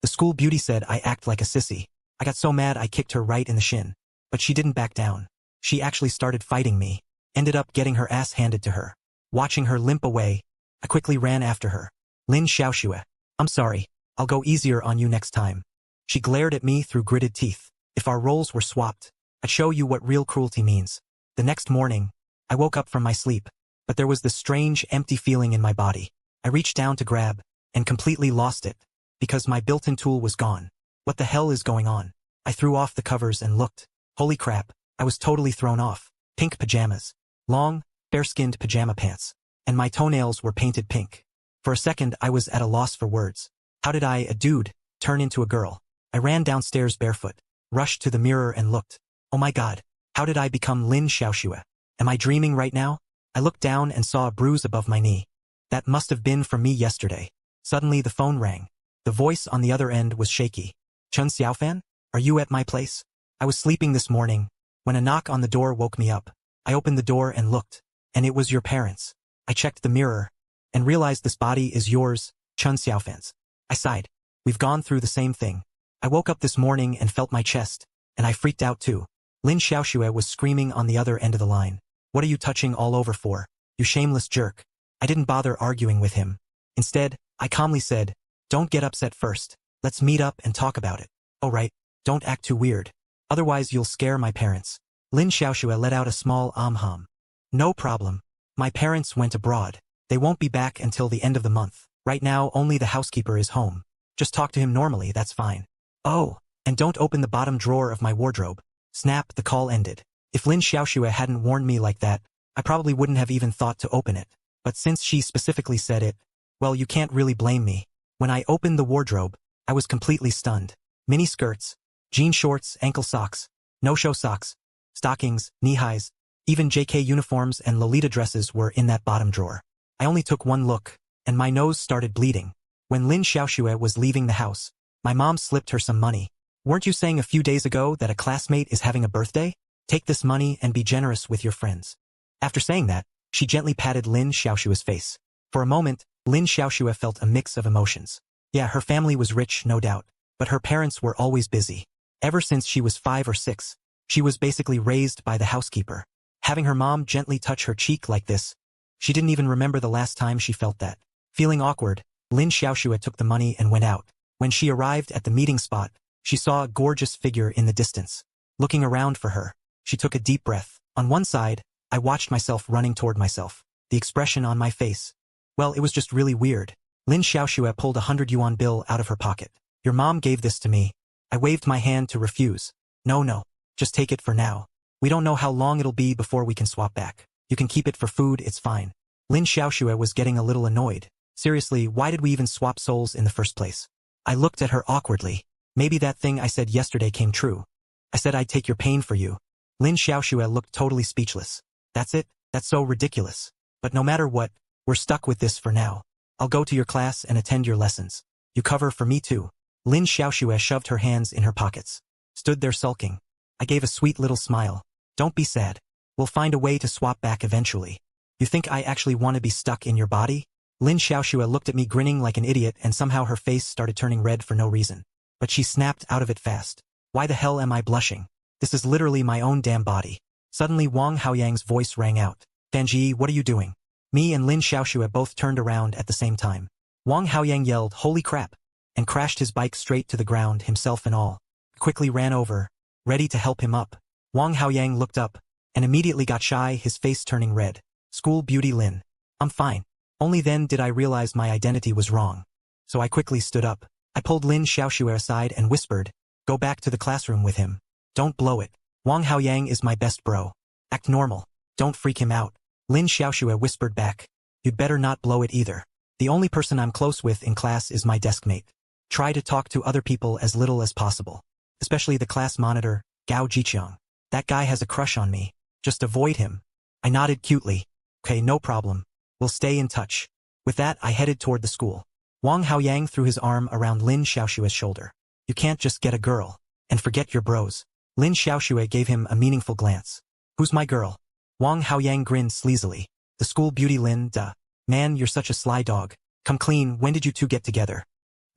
The school beauty said I act like a sissy. I got so mad I kicked her right in the shin. But she didn't back down. She actually started fighting me. Ended up getting her ass handed to her. Watching her limp away, I quickly ran after her. Lin Xiaoxue. I'm sorry. I'll go easier on you next time. She glared at me through gritted teeth. If our roles were swapped, I'd show you what real cruelty means. The next morning, I woke up from my sleep, but there was this strange, empty feeling in my body. I reached down to grab, and completely lost it, because my built-in tool was gone. What the hell is going on? I threw off the covers and looked. Holy crap, I was totally thrown off. Pink pajamas. Long, fair-skinned pajama pants. And my toenails were painted pink. For a second, I was at a loss for words. How did I, a dude, turn into a girl? I ran downstairs barefoot, rushed to the mirror and looked. Oh my god, how did I become Lin Xiaoxue? Am I dreaming right now? I looked down and saw a bruise above my knee. That must have been from me yesterday. Suddenly the phone rang. The voice on the other end was shaky. Chun Xiaofan? Are you at my place? I was sleeping this morning, when a knock on the door woke me up. I opened the door and looked, and it was your parents. I checked the mirror, and realized this body is yours, Chun Xiaofan's. I sighed. We've gone through the same thing. I woke up this morning and felt my chest, and I freaked out too. Lin Xiaoxue was screaming on the other end of the line. What are you touching all over for, you shameless jerk? I didn't bother arguing with him. Instead, I calmly said, don't get upset first. Let's meet up and talk about it. Oh right, don't act too weird. Otherwise you'll scare my parents. Lin Xiaoxue let out a small hum. No problem. My parents went abroad. They won't be back until the end of the month. Right now only the housekeeper is home. Just talk to him normally, that's fine. Oh, and don't open the bottom drawer of my wardrobe. Snap, the call ended. If Lin Xiaoxue hadn't warned me like that, I probably wouldn't have even thought to open it. But since she specifically said it, well, you can't really blame me. When I opened the wardrobe, I was completely stunned. Mini skirts, jean shorts, ankle socks, no-show socks, stockings, knee-highs, even JK uniforms and Lolita dresses were in that bottom drawer. I only took one look, and my nose started bleeding. When Lin Xiaoxue was leaving the house, my mom slipped her some money. Weren't you saying a few days ago that a classmate is having a birthday? Take this money and be generous with your friends. After saying that, she gently patted Lin Xiaoxue's face. For a moment, Lin Xiaoxue felt a mix of emotions. Yeah, her family was rich, no doubt, but her parents were always busy. Ever since she was 5 or 6, she was basically raised by the housekeeper. Having her mom gently touch her cheek like this, she didn't even remember the last time she felt that. Feeling awkward, Lin Xiaoxue took the money and went out. When she arrived at the meeting spot, she saw a gorgeous figure in the distance. Looking around for her, she took a deep breath. On one side, I watched myself running toward myself. The expression on my face. Well, it was just really weird. Lin Xiaoxue pulled a 100 yuan bill out of her pocket. Your mom gave this to me. I waved my hand to refuse. No, just take it for now. We don't know how long it'll be before we can swap back. You can keep it for food, it's fine. Lin Xiaoxue was getting a little annoyed. Seriously, why did we even swap souls in the first place? I looked at her awkwardly. Maybe that thing I said yesterday came true. I said I'd take your pain for you. Lin Xiaoxue looked totally speechless. That's it? That's so ridiculous. But no matter what, we're stuck with this for now. I'll go to your class and attend your lessons. You cover for me too. Lin Xiaoxue shoved her hands in her pockets. Stood there sulking. I gave a sweet little smile. Don't be sad. We'll find a way to swap back eventually. You think I actually want to be stuck in your body? Lin Xiaoxue looked at me grinning like an idiot and somehow her face started turning red for no reason. But she snapped out of it fast. Why the hell am I blushing? This is literally my own damn body. Suddenly Wang Haoyang's voice rang out. Danji, what are you doing? Me and Lin Xiaoxue both turned around at the same time. Wang Haoyang yelled, holy crap, and crashed his bike straight to the ground, himself and all. Quickly ran over, ready to help him up. Wang Haoyang looked up, and immediately got shy, his face turning red. School beauty Lin. I'm fine. Only then did I realize my identity was wrong. So I quickly stood up. I pulled Lin Xiaoxue aside and whispered, go back to the classroom with him. Don't blow it. Wang Haoyang is my best bro. Act normal. Don't freak him out. Lin Xiaoxue whispered back, you'd better not blow it either. The only person I'm close with in class is my desk mate. Try to talk to other people as little as possible. Especially the class monitor, Gao Jiqiang. That guy has a crush on me. Just avoid him. I nodded cutely. Okay, no problem. We'll stay in touch. With that, I headed toward the school. Wang Haoyang threw his arm around Lin Xiaoxue's shoulder. You can't just get a girl and forget your bros. Lin Xiaoxue gave him a meaningful glance. Who's my girl? Wang Haoyang grinned sleazily. The school beauty Lin, duh. Man, you're such a sly dog. Come clean, when did you two get together?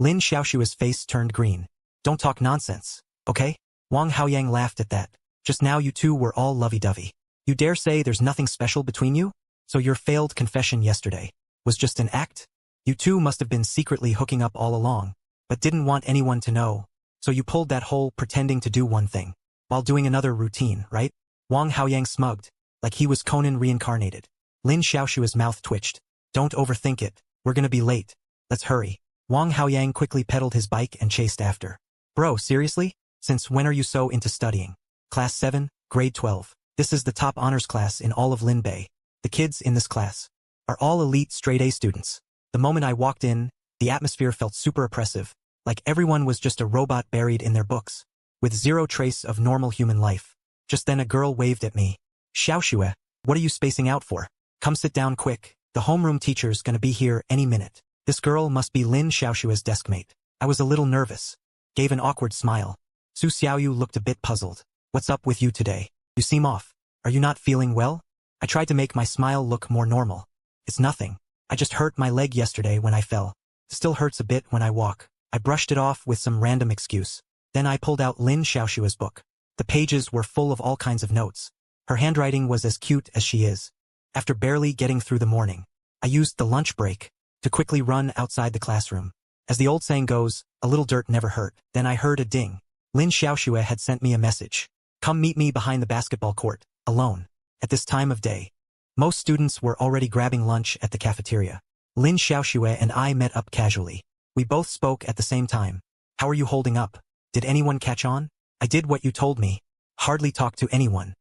Lin Xiaoshua's face turned green. Don't talk nonsense, okay? Wang Haoyang laughed at that. Just now you two were all lovey-dovey. You dare say there's nothing special between you? So your failed confession yesterday was just an act? You two must have been secretly hooking up all along, but didn't want anyone to know. So you pulled that whole pretending to do one thing, while doing another routine, right? Wang Haoyang smugged, like he was Conan reincarnated. Lin Xiaoshua's mouth twitched. Don't overthink it. We're gonna be late. Let's hurry. Wang Haoyang quickly pedaled his bike and chased after. Bro, seriously? Since when are you so into studying? Class 7, grade 12. This is the top honors class in all of Linbei. The kids in this class are all elite straight-A students. The moment I walked in, the atmosphere felt super oppressive, like everyone was just a robot buried in their books, with zero trace of normal human life. Just then a girl waved at me. Xiaoxue, what are you spacing out for? Come sit down quick. The homeroom teacher's gonna be here any minute. This girl must be Lin Xiaoshua's deskmate. I was a little nervous. Gave an awkward smile. Su Xiaoyu looked a bit puzzled. What's up with you today? You seem off. Are you not feeling well? I tried to make my smile look more normal. It's nothing. I just hurt my leg yesterday when I fell. Still hurts a bit when I walk. I brushed it off with some random excuse. Then I pulled out Lin Xiaoshua's book. The pages were full of all kinds of notes. Her handwriting was as cute as she is. After barely getting through the morning, I used the lunch break to quickly run outside the classroom. As the old saying goes, a little dirt never hurt. Then I heard a ding. Lin Xiaoxue had sent me a message. Come meet me behind the basketball court, alone. At this time of day, most students were already grabbing lunch at the cafeteria. Lin Xiaoxue and I met up casually. We both spoke at the same time. How are you holding up? Did anyone catch on? I did what you told me. Hardly talked to anyone.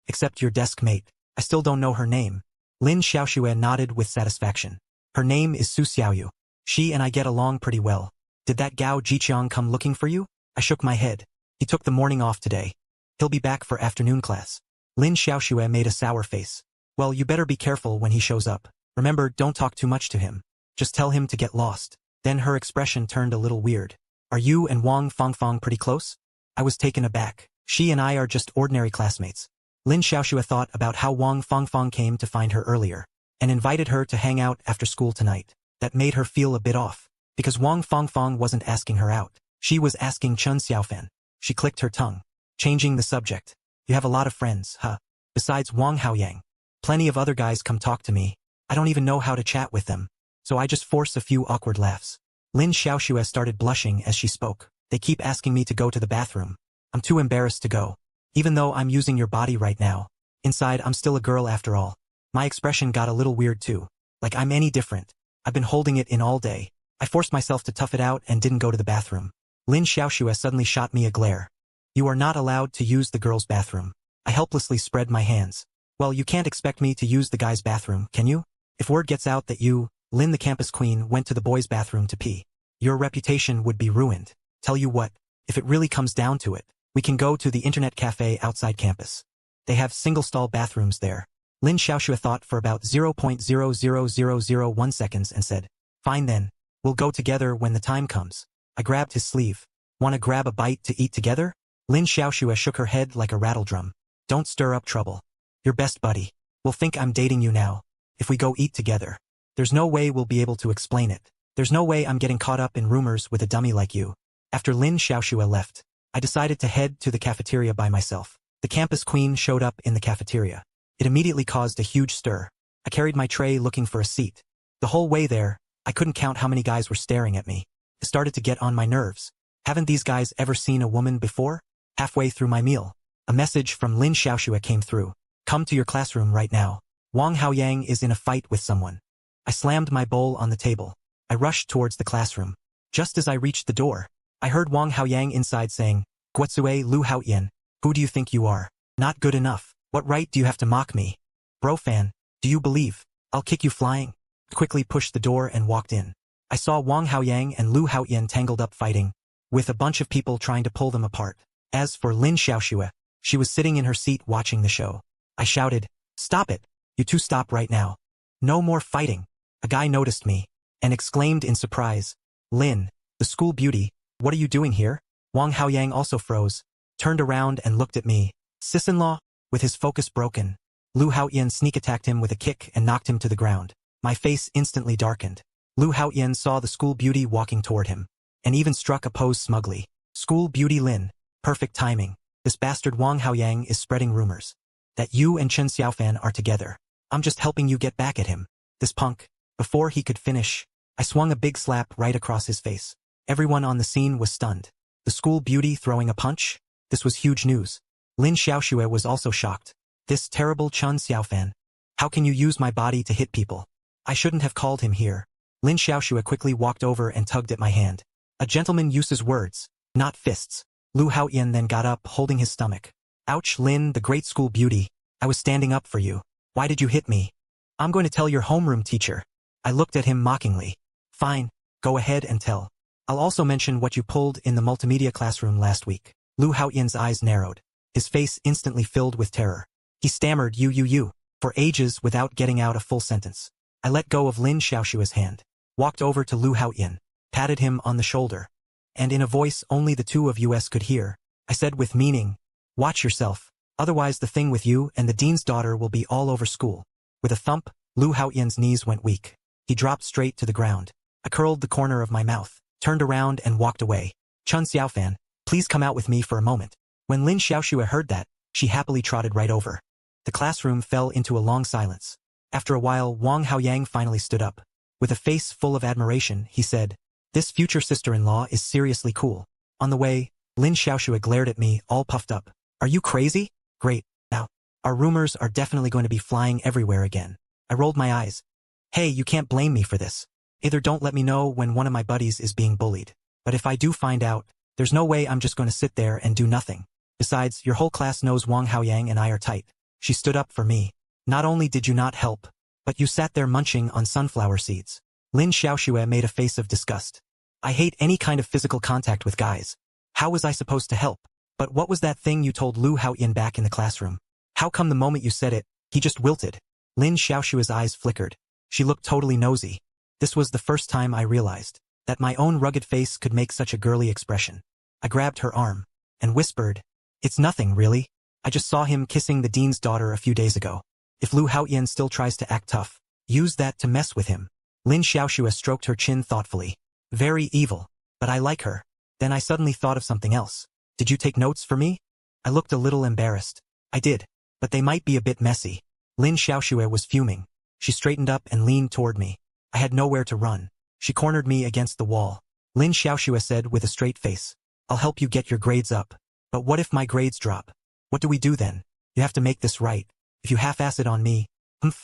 Except your desk mate. I still don't know her name. Lin Xiaoxue nodded with satisfaction. Her name is Su Xiaoyu. She and I get along pretty well. Did that Gao Jiqiang come looking for you? I shook my head. He took the morning off today. He'll be back for afternoon class. Lin Xiaoxue made a sour face. Well, you better be careful when he shows up. Remember, don't talk too much to him. Just tell him to get lost. Then her expression turned a little weird. Are you and Wang Fangfang pretty close? I was taken aback. She and I are just ordinary classmates. Lin Xiaoxue thought about how Wang Fangfang came to find her earlier and invited her to hang out after school tonight. That made her feel a bit off, because Wang Fangfang wasn't asking her out. She was asking Chen Xiaofan. She clicked her tongue, changing the subject. You have a lot of friends, huh? Besides Wang Haoyang. Plenty of other guys come talk to me. I don't even know how to chat with them. So I just force a few awkward laughs. Lin Xiaoxue started blushing as she spoke. They keep asking me to go to the bathroom. I'm too embarrassed to go. Even though I'm using your body right now. Inside, I'm still a girl after all. My expression got a little weird too. Like I'm any different. I've been holding it in all day. I forced myself to tough it out and didn't go to the bathroom. Lin Xiaoxue suddenly shot me a glare. You are not allowed to use the girl's bathroom. I helplessly spread my hands. Well, you can't expect me to use the guy's bathroom, can you? If word gets out that you, Lin the campus queen, went to the boys' bathroom to pee, your reputation would be ruined. Tell you what, if it really comes down to it, we can go to the internet cafe outside campus. They have single-stall bathrooms there. Lin Xiaoxue thought for about 0.00001 seconds and said, fine then, we'll go together when the time comes. I grabbed his sleeve. Wanna grab a bite to eat together? Lin Xiaoxue shook her head like a rattle drum. Don't stir up trouble. Your best buddy will think I'm dating you now. If we go eat together, there's no way we'll be able to explain it. There's no way I'm getting caught up in rumors with a dummy like you. After Lin Xiaoxue left, I decided to head to the cafeteria by myself. The campus queen showed up in the cafeteria. It immediately caused a huge stir. I carried my tray looking for a seat. The whole way there, I couldn't count how many guys were staring at me. It started to get on my nerves. Haven't these guys ever seen a woman before? Halfway through my meal, a message from Lin Xiaoxue came through. Come to your classroom right now. Wang Haoyang is in a fight with someone. I slammed my bowl on the table. I rushed towards the classroom. Just as I reached the door, I heard Wang Haoyang inside saying, Guotsue Lu Haoyan, who do you think you are? Not good enough. What right do you have to mock me? Bro fan, do you believe I'll kick you flying? Quickly pushed the door and walked in. I saw Wang Haoyang and Lu Haoyan tangled up fighting, with a bunch of people trying to pull them apart. As for Lin Xiaoxue, she was sitting in her seat watching the show. I shouted, stop it. You two stop right now. No more fighting. A guy noticed me and exclaimed in surprise, Lin, the school beauty, what are you doing here? Wang Haoyang also froze, turned around and looked at me. Sis-in-law? With his focus broken, Lu Haoyan sneak attacked him with a kick and knocked him to the ground. My face instantly darkened. Lu Haoyan saw the school beauty walking toward him. and even struck a pose smugly. School beauty Lin. Perfect timing. This bastard Wang Haoyang is spreading rumors that you and Chen Xiaofan are together. I'm just helping you get back at him. This punk. Before he could finish, I swung a big slap right across his face. Everyone on the scene was stunned. The school beauty throwing a punch? This was huge news. Lin Xiaoxue was also shocked. This terrible Chen Xiaofan. How can you use my body to hit people? I shouldn't have called him here. Lin Xiaoxue quickly walked over and tugged at my hand. A gentleman uses words, not fists. Lu Haoyan then got up, holding his stomach. Ouch, Lin, the great school beauty. I was standing up for you. Why did you hit me? I'm going to tell your homeroom teacher. I looked at him mockingly. Fine, go ahead and tell. I'll also mention what you pulled in the multimedia classroom last week. Lu Haoyan's eyes narrowed. His face instantly filled with terror. He stammered you, for ages without getting out a full sentence. I let go of Lin Xiaoxue's hand, walked over to Lu Haoyan, patted him on the shoulder, and in a voice only the two of us could hear, I said with meaning, watch yourself, otherwise the thing with you and the dean's daughter will be all over school. With a thump, Lu Haoyan's knees went weak. He dropped straight to the ground. I curled the corner of my mouth, turned around and walked away. Chen Xiaofan, please come out with me for a moment. When Lin Xiaoxue heard that, she happily trotted right over. The classroom fell into a long silence. After a while, Wang Haoyang finally stood up. With a face full of admiration, he said, this future sister-in-law is seriously cool. On the way, Lin Xiaoxue glared at me, all puffed up. Are you crazy? Great. Now, our rumors are definitely going to be flying everywhere again. I rolled my eyes. Hey, you can't blame me for this. Either don't let me know when one of my buddies is being bullied. But if I do find out, there's no way I'm just going to sit there and do nothing. Besides, your whole class knows Wang Haoyang and I are tight. She stood up for me. Not only did you not help, but you sat there munching on sunflower seeds. Lin Xiaoxue made a face of disgust. I hate any kind of physical contact with guys. How was I supposed to help? But what was that thing you told Lu Haoyan back in the classroom? How come the moment you said it, he just wilted? Lin Xiaoxue's eyes flickered. She looked totally nosy. This was the first time I realized that my own rugged face could make such a girly expression. I grabbed her arm and whispered, it's nothing, really. I just saw him kissing the dean's daughter a few days ago. If Lu Haoyan still tries to act tough, use that to mess with him. Lin Xiaoxue stroked her chin thoughtfully. Very evil, but I like her. Then I suddenly thought of something else. Did you take notes for me? I looked a little embarrassed. I did, but they might be a bit messy. Lin Xiaoxue was fuming. She straightened up and leaned toward me. I had nowhere to run. She cornered me against the wall. Lin Xiaoxue said with a straight face, I'll help you get your grades up. But what if my grades drop? What do we do then? You have to make this right. If you half-ass it on me,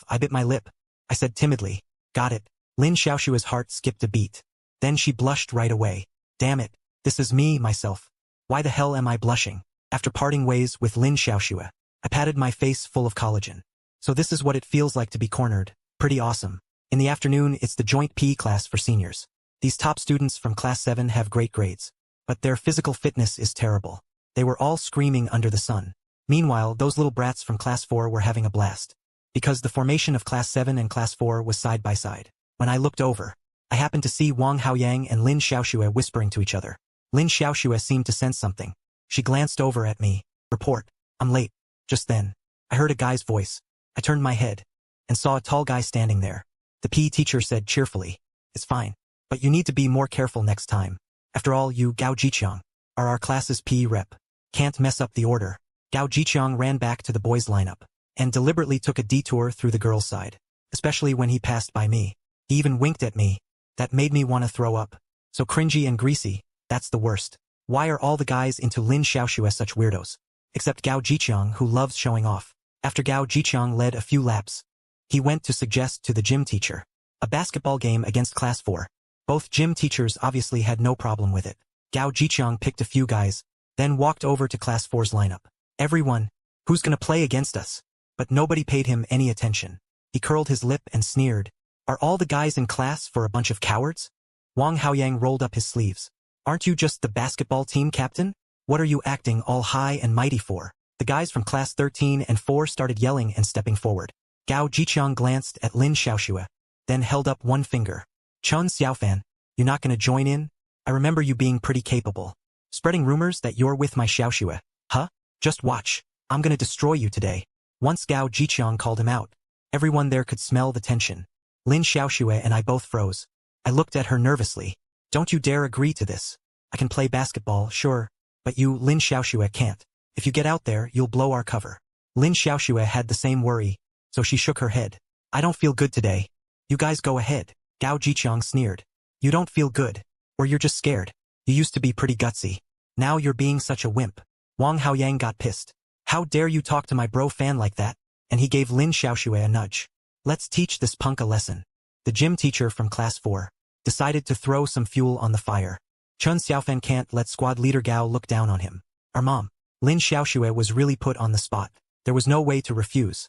I bit my lip. I said timidly, got it. Lin Xiaoxue's heart skipped a beat. Then she blushed right away. Damn it, this is me, myself. Why the hell am I blushing? After parting ways with Lin Xiaoxue, I patted my face full of collagen. So this is what it feels like to be cornered. Pretty awesome. In the afternoon, it's the joint PE class for seniors. These top students from class 7 have great grades, but their physical fitness is terrible. They were all screaming under the sun. Meanwhile, those little brats from class 4 were having a blast. Because the formation of class 7 and class 4 was side by side. When I looked over, I happened to see Wang Haoyang and Lin Xiaoxue whispering to each other. Lin Xiaoxue seemed to sense something. She glanced over at me. Report, I'm late. Just then, I heard a guy's voice. I turned my head and saw a tall guy standing there. The PE teacher said cheerfully, it's fine, but you need to be more careful next time. After all, you, Gao Jiqiang, are our class's PE rep. Can't mess up the order. Gao Jiqiang ran back to the boys' lineup and deliberately took a detour through the girls' side, especially when he passed by me. He even winked at me. That made me want to throw up. So cringy and greasy, that's the worst. Why are all the guys into Lin Xiaoxue such weirdos? Except Gao Jiqiang, who loves showing off. After Gao Jiqiang led a few laps, he went to suggest to the gym teacher a basketball game against class 4. Both gym teachers obviously had no problem with it. Gao Jiqiang picked a few guys, then walked over to class 4's lineup. Everyone, who's gonna play against us? But nobody paid him any attention. He curled his lip and sneered. Are all the guys in class for a bunch of cowards? Wang Haoyang rolled up his sleeves. Aren't you just the basketball team captain? What are you acting all high and mighty for? The guys from class 13 and 4 started yelling and stepping forward. Gao Jiqiang glanced at Lin Xiaoxue, then held up one finger. Chen Xiaofan, you not gonna join in? I remember you being pretty capable. Spreading rumors that you're with my Xiaoxue. Huh? Just watch. I'm gonna destroy you today. Once Gao Jiqiang called him out, everyone there could smell the tension. Lin Xiaoxue and I both froze. I looked at her nervously. Don't you dare agree to this. I can play basketball, sure, but you, Lin Xiaoxue, can't. If you get out there, you'll blow our cover. Lin Xiaoxue had the same worry, so she shook her head. I don't feel good today. You guys go ahead. Gao Jiqiang sneered. You don't feel good. Or you're just scared. You used to be pretty gutsy. Now you're being such a wimp. Wang Haoyang got pissed. How dare you talk to my bro fan like that? And he gave Lin Xiaoxue a nudge. Let's teach this punk a lesson. The gym teacher from class 4 decided to throw some fuel on the fire. Chun Xiaofan can't let squad leader Gao look down on him. Our mom. Lin Xiaoxue was really put on the spot. There was no way to refuse.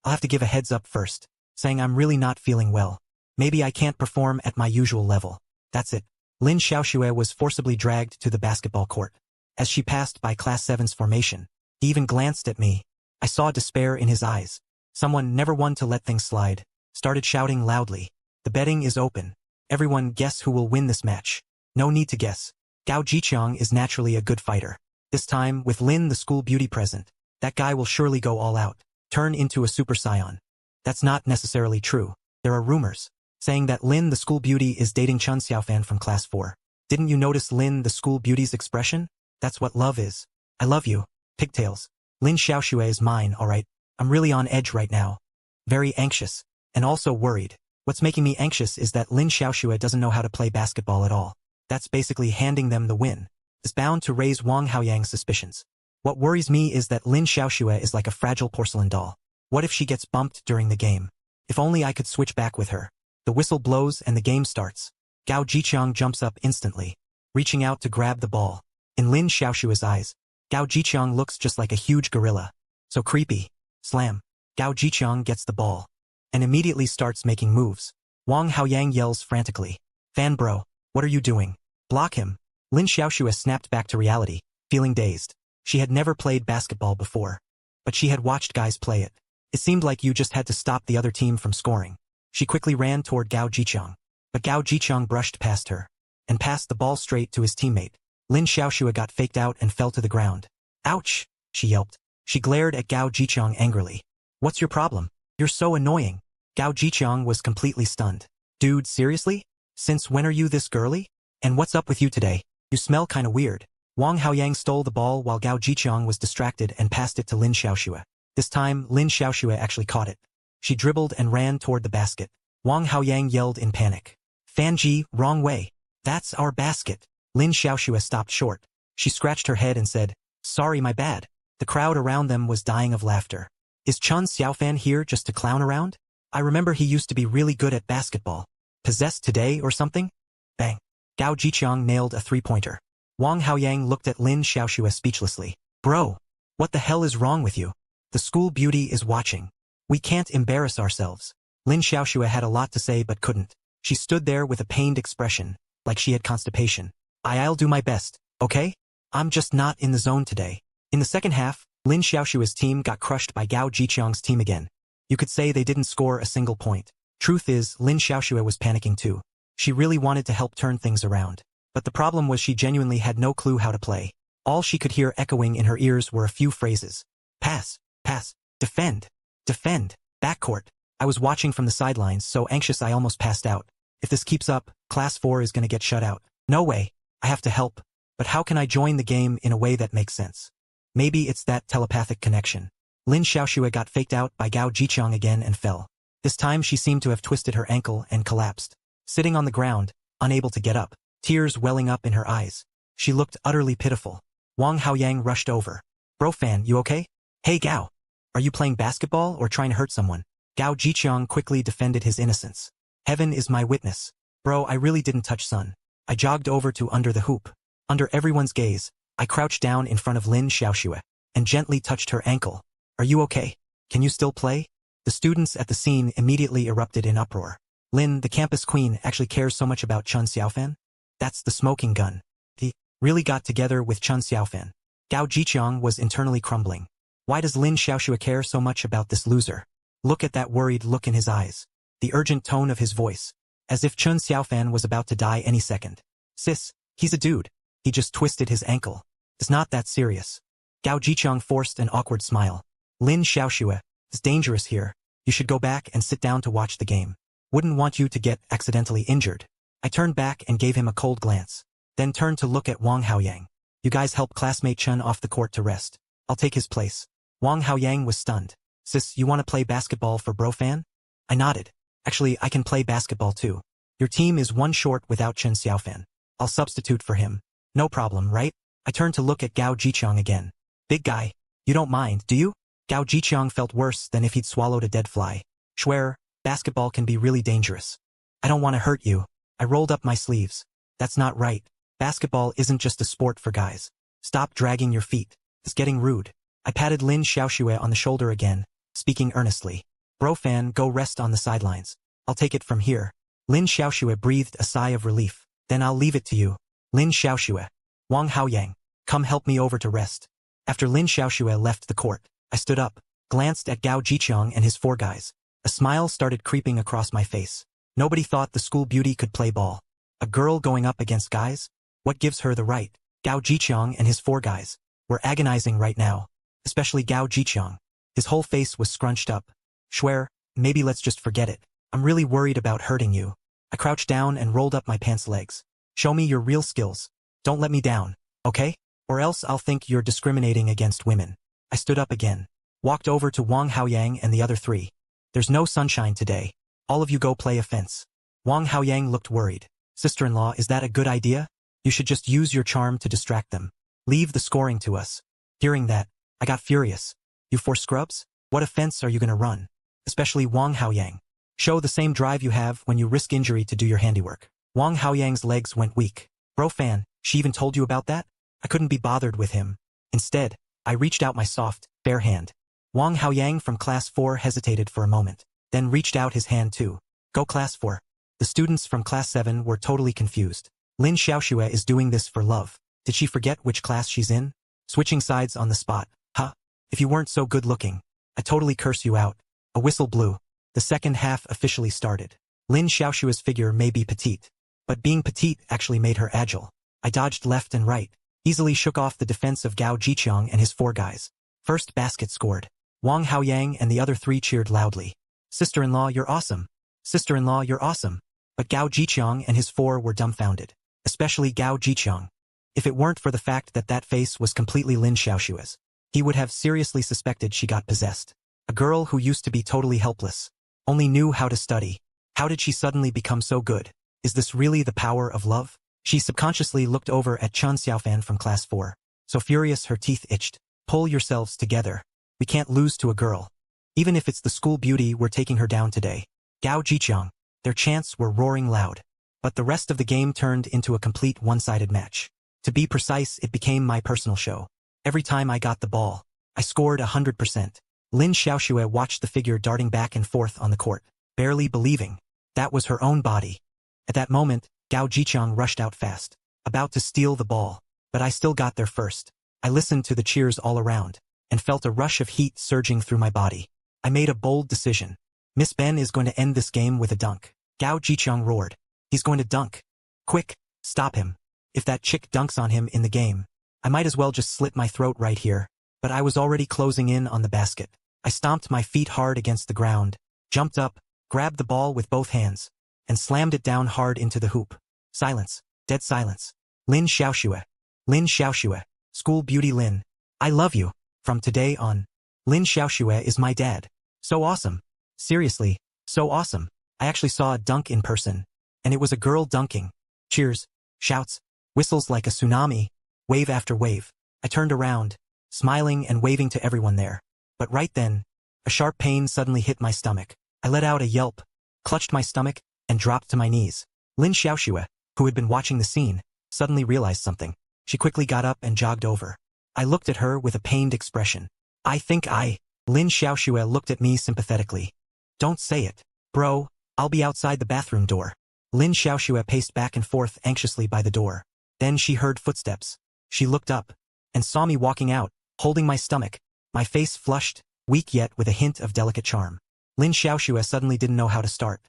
I'll have to give a heads up first, saying I'm really not feeling well. Maybe I can't perform at my usual level. That's it. Lin Xiaoxue was forcibly dragged to the basketball court. As she passed by Class 7's formation, he even glanced at me. I saw despair in his eyes. Someone, never one to let things slide, started shouting loudly. The betting is open. Everyone guess who will win this match. No need to guess. Gao Jiqiang is naturally a good fighter. This time, with Lin the school beauty present, that guy will surely go all out, turn into a super saiyan. That's not necessarily true. There are rumors saying that Lin the school beauty is dating Chun Xiaofan from class 4. Didn't you notice Lin the school beauty's expression? That's what love is. I love you, pigtails. Lin Xiaoxue is mine, alright. I'm really on edge right now. Very anxious, and also worried. What's making me anxious is that Lin Xiaoxue doesn't know how to play basketball at all. That's basically handing them the win. It's bound to raise Wang Haoyang's suspicions. What worries me is that Lin Xiaoxue is like a fragile porcelain doll. What if she gets bumped during the game? If only I could switch back with her. The whistle blows and the game starts. Gao Jiqiang jumps up instantly, reaching out to grab the ball. In Lin Xiaoxue's eyes, Gao Jiqiang looks just like a huge gorilla. So creepy. Slam. Gao Jiqiang gets the ball and immediately starts making moves. Wang Haoyang yells frantically. Fan bro, what are you doing? Block him. Lin Xiaoxue snapped back to reality, feeling dazed. She had never played basketball before, but she had watched guys play it. It seemed like you just had to stop the other team from scoring. She quickly ran toward Gao Jiqiang, but Gao Jiqiang brushed past her and passed the ball straight to his teammate. Lin Xiaoxue got faked out and fell to the ground. Ouch, she yelped. She glared at Gao Jiqiang angrily. What's your problem? You're so annoying. Gao Jiqiang was completely stunned. Dude, seriously? Since when are you this girly? And what's up with you today? You smell kinda weird. Wang Haoyang stole the ball while Gao Jiqiang was distracted and passed it to Lin Xiaoxue. This time, Lin Xiaoxue actually caught it. She dribbled and ran toward the basket. Wang Haoyang yelled in panic. Fanji, wrong way. That's our basket. Lin Xiaoxue stopped short. She scratched her head and said, sorry, my bad. The crowd around them was dying of laughter. Is Chun Xiaofan here just to clown around? I remember he used to be really good at basketball. Possessed today or something? Bang. Gao Jiqiang nailed a three-pointer. Wang Haoyang looked at Lin Xiaoxue speechlessly. Bro, what the hell is wrong with you? The school beauty is watching. We can't embarrass ourselves. Lin Xiaoxue had a lot to say but couldn't. She stood there with a pained expression, like she had constipation. I'll do my best, okay? I'm just not in the zone today. In the second half, Lin Xiaoxue's team got crushed by Gao Jiqiang's team again. You could say they didn't score a single point. Truth is, Lin Xiaoxue was panicking too. She really wanted to help turn things around. But the problem was she genuinely had no clue how to play. All she could hear echoing in her ears were a few phrases. Pass, pass, defend, defend, backcourt. I was watching from the sidelines, so anxious I almost passed out. If this keeps up, Class 4 is gonna get shut out. No way. I have to help. But how can I join the game in a way that makes sense? Maybe it's that telepathic connection. Lin Xiaoxue got faked out by Gao Jiqiang again and fell. This time she seemed to have twisted her ankle and collapsed. Sitting on the ground, unable to get up, tears welling up in her eyes. She looked utterly pitiful. Wang Haoyang rushed over. Bro fan, you okay? Hey Gao. Are you playing basketball or trying to hurt someone? Gao Jiqiang quickly defended his innocence. Heaven is my witness. Bro, I really didn't touch Sun. I jogged over to under the hoop. Under everyone's gaze, I crouched down in front of Lin Xiaoxue and gently touched her ankle. Are you okay? Can you still play? The students at the scene immediately erupted in uproar. Lin, the campus queen, actually cares so much about Chun Xiaofan? That's the smoking gun. He really got together with Chun Xiaofan. Gao Jiqiang was internally crumbling. Why does Lin Xiaoxue care so much about this loser? Look at that worried look in his eyes. The urgent tone of his voice. As if Chun Xiaofan was about to die any second. Sis, he's a dude. He just twisted his ankle. It's not that serious. Gao Jiqiang forced an awkward smile. Lin Xiaoxue, it's dangerous here. You should go back and sit down to watch the game. Wouldn't want you to get accidentally injured. I turned back and gave him a cold glance, then turned to look at Wang Haoyang. You guys help classmate Chun off the court to rest. I'll take his place. Wang Haoyang was stunned. Sis, you want to play basketball for bro fan? I nodded. Actually, I can play basketball too. Your team is one short without Chen Xiaofan. I'll substitute for him. No problem, right? I turned to look at Gao Jiqiang again. Big guy. You don't mind, do you? Gao Jiqiang felt worse than if he'd swallowed a dead fly. Swear, basketball can be really dangerous. I don't want to hurt you. I rolled up my sleeves. That's not right. Basketball isn't just a sport for guys. Stop dragging your feet. It's getting rude. I patted Lin Xiaoxue on the shoulder again, speaking earnestly. Bro fan, go rest on the sidelines. I'll take it from here. Lin Xiaoxue breathed a sigh of relief. Then I'll leave it to you. Lin Xiaoxue. Wang Haoyang, come help me over to rest. After Lin Xiaoxue left the court, I stood up, glanced at Gao Jiqiang and his four guys. A smile started creeping across my face. Nobody thought the school beauty could play ball. A girl going up against guys? What gives her the right? Gao Jiqiang and his four guys were agonizing right now, especially Gao Jiqiang. His whole face was scrunched up. Swear, maybe let's just forget it. I'm really worried about hurting you. I crouched down and rolled up my pants legs. Show me your real skills. Don't let me down, okay? Or else I'll think you're discriminating against women. I stood up again, walked over to Wang Haoyang and the other three. There's no sunshine today. All of you go play a fence. Wang Haoyang looked worried. Sister-in-law, is that a good idea? You should just use your charm to distract them. Leave the scoring to us. Hearing that, I got furious. You four scrubs? What offense are you gonna run? Especially Wang Haoyang. Show the same drive you have when you risk injury to do your handiwork. Wang Haoyang's legs went weak. Bro fan, she even told you about that? I couldn't be bothered with him. Instead, I reached out my soft, bare hand. Wang Haoyang from class 4 hesitated for a moment, then reached out his hand too. Go class 4. The students from class 7 were totally confused. Lin Xiaoxue is doing this for love. Did she forget which class she's in? Switching sides on the spot. Huh? If you weren't so good looking, I'd totally curse you out. A whistle blew. The second half officially started. Lin Xiaoxue's figure may be petite, but being petite actually made her agile. I dodged left and right, easily shook off the defense of Gao Jiqiang and his four guys. First basket scored. Wang Haoyang and the other three cheered loudly. Sister-in-law, you're awesome. Sister-in-law, you're awesome. But Gao Jiqiang and his four were dumbfounded, especially Gao Jiqiang. If it weren't for the fact that that face was completely Lin Xiaoxue's, he would have seriously suspected she got possessed. A girl who used to be totally helpless, only knew how to study. How did she suddenly become so good? Is this really the power of love? She subconsciously looked over at Chen Xiaofan from class 4. So furious her teeth itched. Pull yourselves together. We can't lose to a girl. Even if it's the school beauty, we're taking her down today. Gao Jiqiang. Their chants were roaring loud. But the rest of the game turned into a complete one-sided match. To be precise, it became my personal show. Every time I got the ball, I scored 100%. Lin Xiaoxue watched the figure darting back and forth on the court, barely believing that was her own body. At that moment, Gao Jiqiang rushed out fast, about to steal the ball, but I still got there first. I listened to the cheers all around, and felt a rush of heat surging through my body. I made a bold decision. Miss Ben is going to end this game with a dunk. Gao Jiqiang roared. He's going to dunk. Quick, stop him. If that chick dunks on him in the game, I might as well just slit my throat right here. But I was already closing in on the basket. I stomped my feet hard against the ground, jumped up, grabbed the ball with both hands, and slammed it down hard into the hoop. Silence. Dead silence. Lin Xiaoxue. Lin Xiaoxue. School beauty Lin. I love you. From today on, Lin Xiaoxue is my dad. So awesome. Seriously, so awesome. I actually saw a dunk in person, and it was a girl dunking. Cheers, shouts, whistles like a tsunami, wave after wave. I turned around, smiling and waving to everyone there. But right then, a sharp pain suddenly hit my stomach. I let out a yelp, clutched my stomach, and dropped to my knees. Lin Xiaoxue, who had been watching the scene, suddenly realized something. She quickly got up and jogged over. I looked at her with a pained expression. Lin Xiaoxue looked at me sympathetically. Don't say it. Bro, I'll be outside the bathroom door. Lin Xiaoxue paced back and forth anxiously by the door. Then she heard footsteps. She looked up, and saw me walking out, holding my stomach, my face flushed, weak yet with a hint of delicate charm. Lin Xiaoxue suddenly didn't know how to start.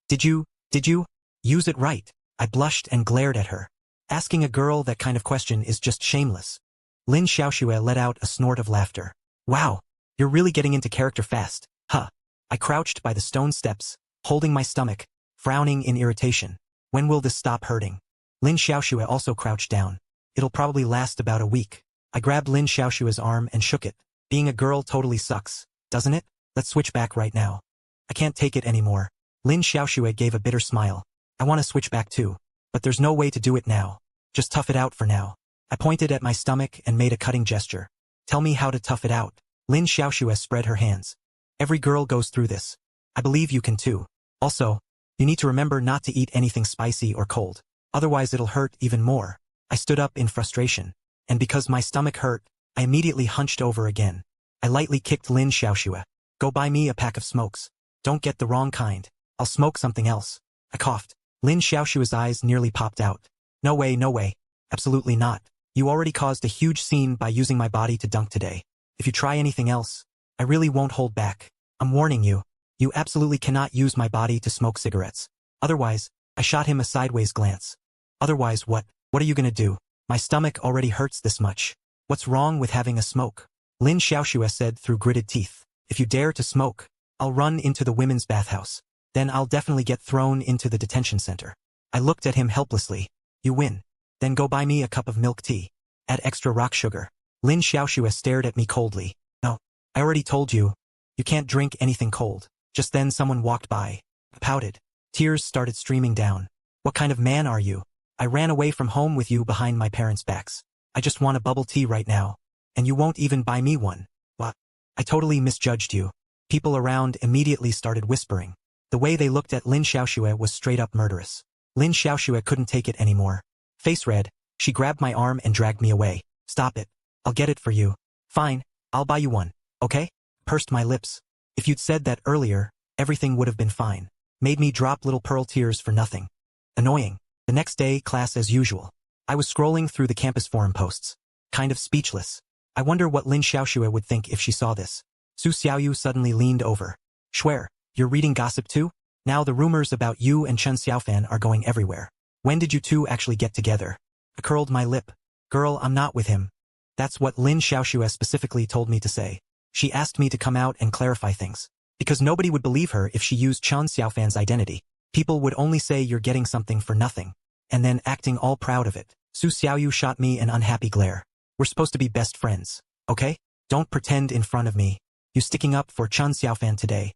Did you? Use it right. I blushed and glared at her. Asking a girl that kind of question is just shameless. Lin Xiaoxue let out a snort of laughter. Wow, you're really getting into character fast, huh? I crouched by the stone steps, holding my stomach, frowning in irritation. When will this stop hurting? Lin Xiaoxue also crouched down. It'll probably last about a week. I grabbed Lin Xiaoxue's arm and shook it. Being a girl totally sucks, doesn't it? Let's switch back right now. I can't take it anymore. Lin Xiaoxue gave a bitter smile. I want to switch back too. But there's no way to do it now. Just tough it out for now. I pointed at my stomach and made a cutting gesture. Tell me how to tough it out. Lin Xiaoxue spread her hands. Every girl goes through this. I believe you can too. Also, you need to remember not to eat anything spicy or cold. Otherwise it'll hurt even more. I stood up in frustration. And because my stomach hurt, I immediately hunched over again. I lightly kicked Lin Xiaoxue. Go buy me a pack of smokes. Don't get the wrong kind. I'll smoke something else. I coughed. Lin Xiaoxue's eyes nearly popped out. No way, no way. Absolutely not. You already caused a huge scene by using my body to dunk today. If you try anything else, I really won't hold back. I'm warning you. You absolutely cannot use my body to smoke cigarettes. Otherwise, I shot him a sideways glance. Otherwise what? What are you gonna do? My stomach already hurts this much. What's wrong with having a smoke? Lin Xiaoxue said through gritted teeth. If you dare to smoke, I'll run into the women's bathhouse. Then I'll definitely get thrown into the detention center. I looked at him helplessly. You win. Then go buy me a cup of milk tea. Add extra rock sugar. Lin Xiaoxue stared at me coldly. No, I already told you. You can't drink anything cold. Just then someone walked by. I pouted. Tears started streaming down. What kind of man are you? I ran away from home with you behind my parents' backs. I just want a bubble tea right now. And you won't even buy me one. What? I totally misjudged you. People around immediately started whispering. The way they looked at Lin Xiaoxue was straight up murderous. Lin Xiaoxue couldn't take it anymore. Face red, she grabbed my arm and dragged me away. Stop it. I'll get it for you. Fine, I'll buy you one. Okay? Pursed my lips. If you'd said that earlier, everything would have been fine. Made me drop little pearl tears for nothing. Annoying. The next day, class as usual. I was scrolling through the campus forum posts. Kind of speechless. I wonder what Lin Xiaoxue would think if she saw this. Su Xiaoyu suddenly leaned over. Schwer, you're reading gossip too? Now the rumors about you and Chen Xiaofan are going everywhere. When did you two actually get together? I curled my lip. Girl, I'm not with him. That's what Lin Xiaoxue specifically told me to say. She asked me to come out and clarify things. Because nobody would believe her if she used Chen Xiaofan's identity. People would only say you're getting something for nothing. And then acting all proud of it. Su Xiaoyu shot me an unhappy glare. We're supposed to be best friends, okay? Don't pretend in front of me. You sticking up for Chen Xiaofan today.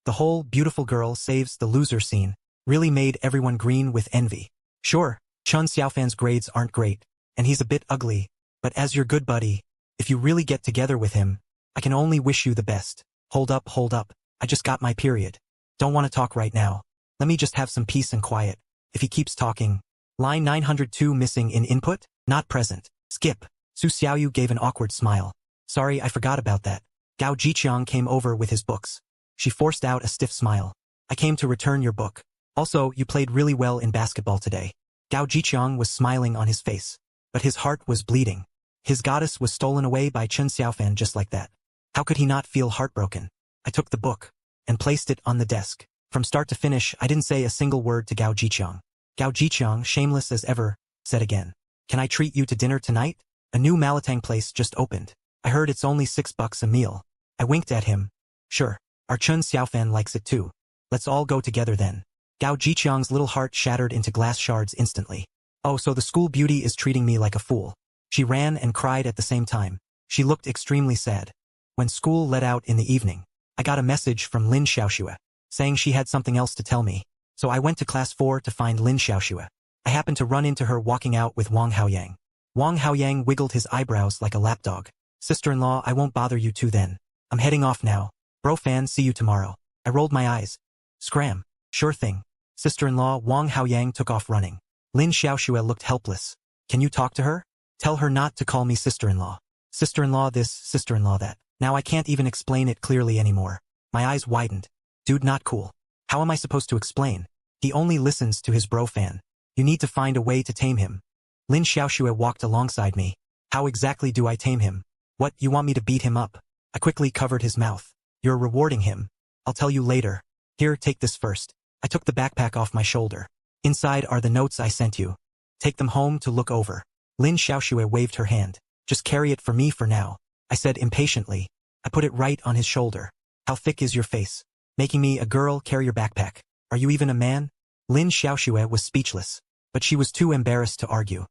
The whole beautiful girl saves the loser scene really made everyone green with envy. Sure, Chen Xiaofan's grades aren't great, and he's a bit ugly, but as your good buddy, if you really get together with him, I can only wish you the best. Hold up, I just got my period. Don't want to talk right now. Let me just have some peace and quiet. If he keeps talking. Line 902 missing in input, not present. Skip. Su Xiaoyu gave an awkward smile. Sorry, I forgot about that. Gao Jiqiang came over with his books. She forced out a stiff smile. I came to return your book. Also, you played really well in basketball today. Gao Jiqiang was smiling on his face. But his heart was bleeding. His goddess was stolen away by Chen Xiaofan just like that. How could he not feel heartbroken? I took the book and placed it on the desk. From start to finish, I didn't say a single word to Gao Jiqiang. Gao Jiqiang, shameless as ever, said again. Can I treat you to dinner tonight? A new Malatang place just opened. I heard it's only $6 a meal. I winked at him. Sure. Our Chen Xiaofan likes it too. Let's all go together then. Gao Jiqiang's little heart shattered into glass shards instantly. Oh, so the school beauty is treating me like a fool. She ran and cried at the same time. She looked extremely sad. When school let out in the evening, I got a message from Lin Xiaoxue, saying she had something else to tell me. So I went to class 4 to find Lin Xiaoxue. I happened to run into her walking out with Wang Haoyang. Wang Haoyang wiggled his eyebrows like a lapdog. Sister-in-law, I won't bother you two then. I'm heading off now. Bro fan, see you tomorrow. I rolled my eyes. Scram. Sure thing. Sister-in-law, Wang Haoyang took off running. Lin Xiaoxue looked helpless. Can you talk to her? Tell her not to call me sister-in-law. Sister-in-law this, sister-in-law that. Now I can't even explain it clearly anymore. My eyes widened. Dude, not cool. How am I supposed to explain? He only listens to his bro fan. You need to find a way to tame him. Lin Xiaoxue walked alongside me. How exactly do I tame him? What, you want me to beat him up? I quickly covered his mouth. You're rewarding him. I'll tell you later. Here, take this first. I took the backpack off my shoulder. Inside are the notes I sent you. Take them home to look over. Lin Xiaoxue waved her hand. Just carry it for me for now. I said impatiently. I put it right on his shoulder. How thick is your face? Making me a girl carry your backpack. Are you even a man? Lin Xiaoxue was speechless, but she was too embarrassed to argue.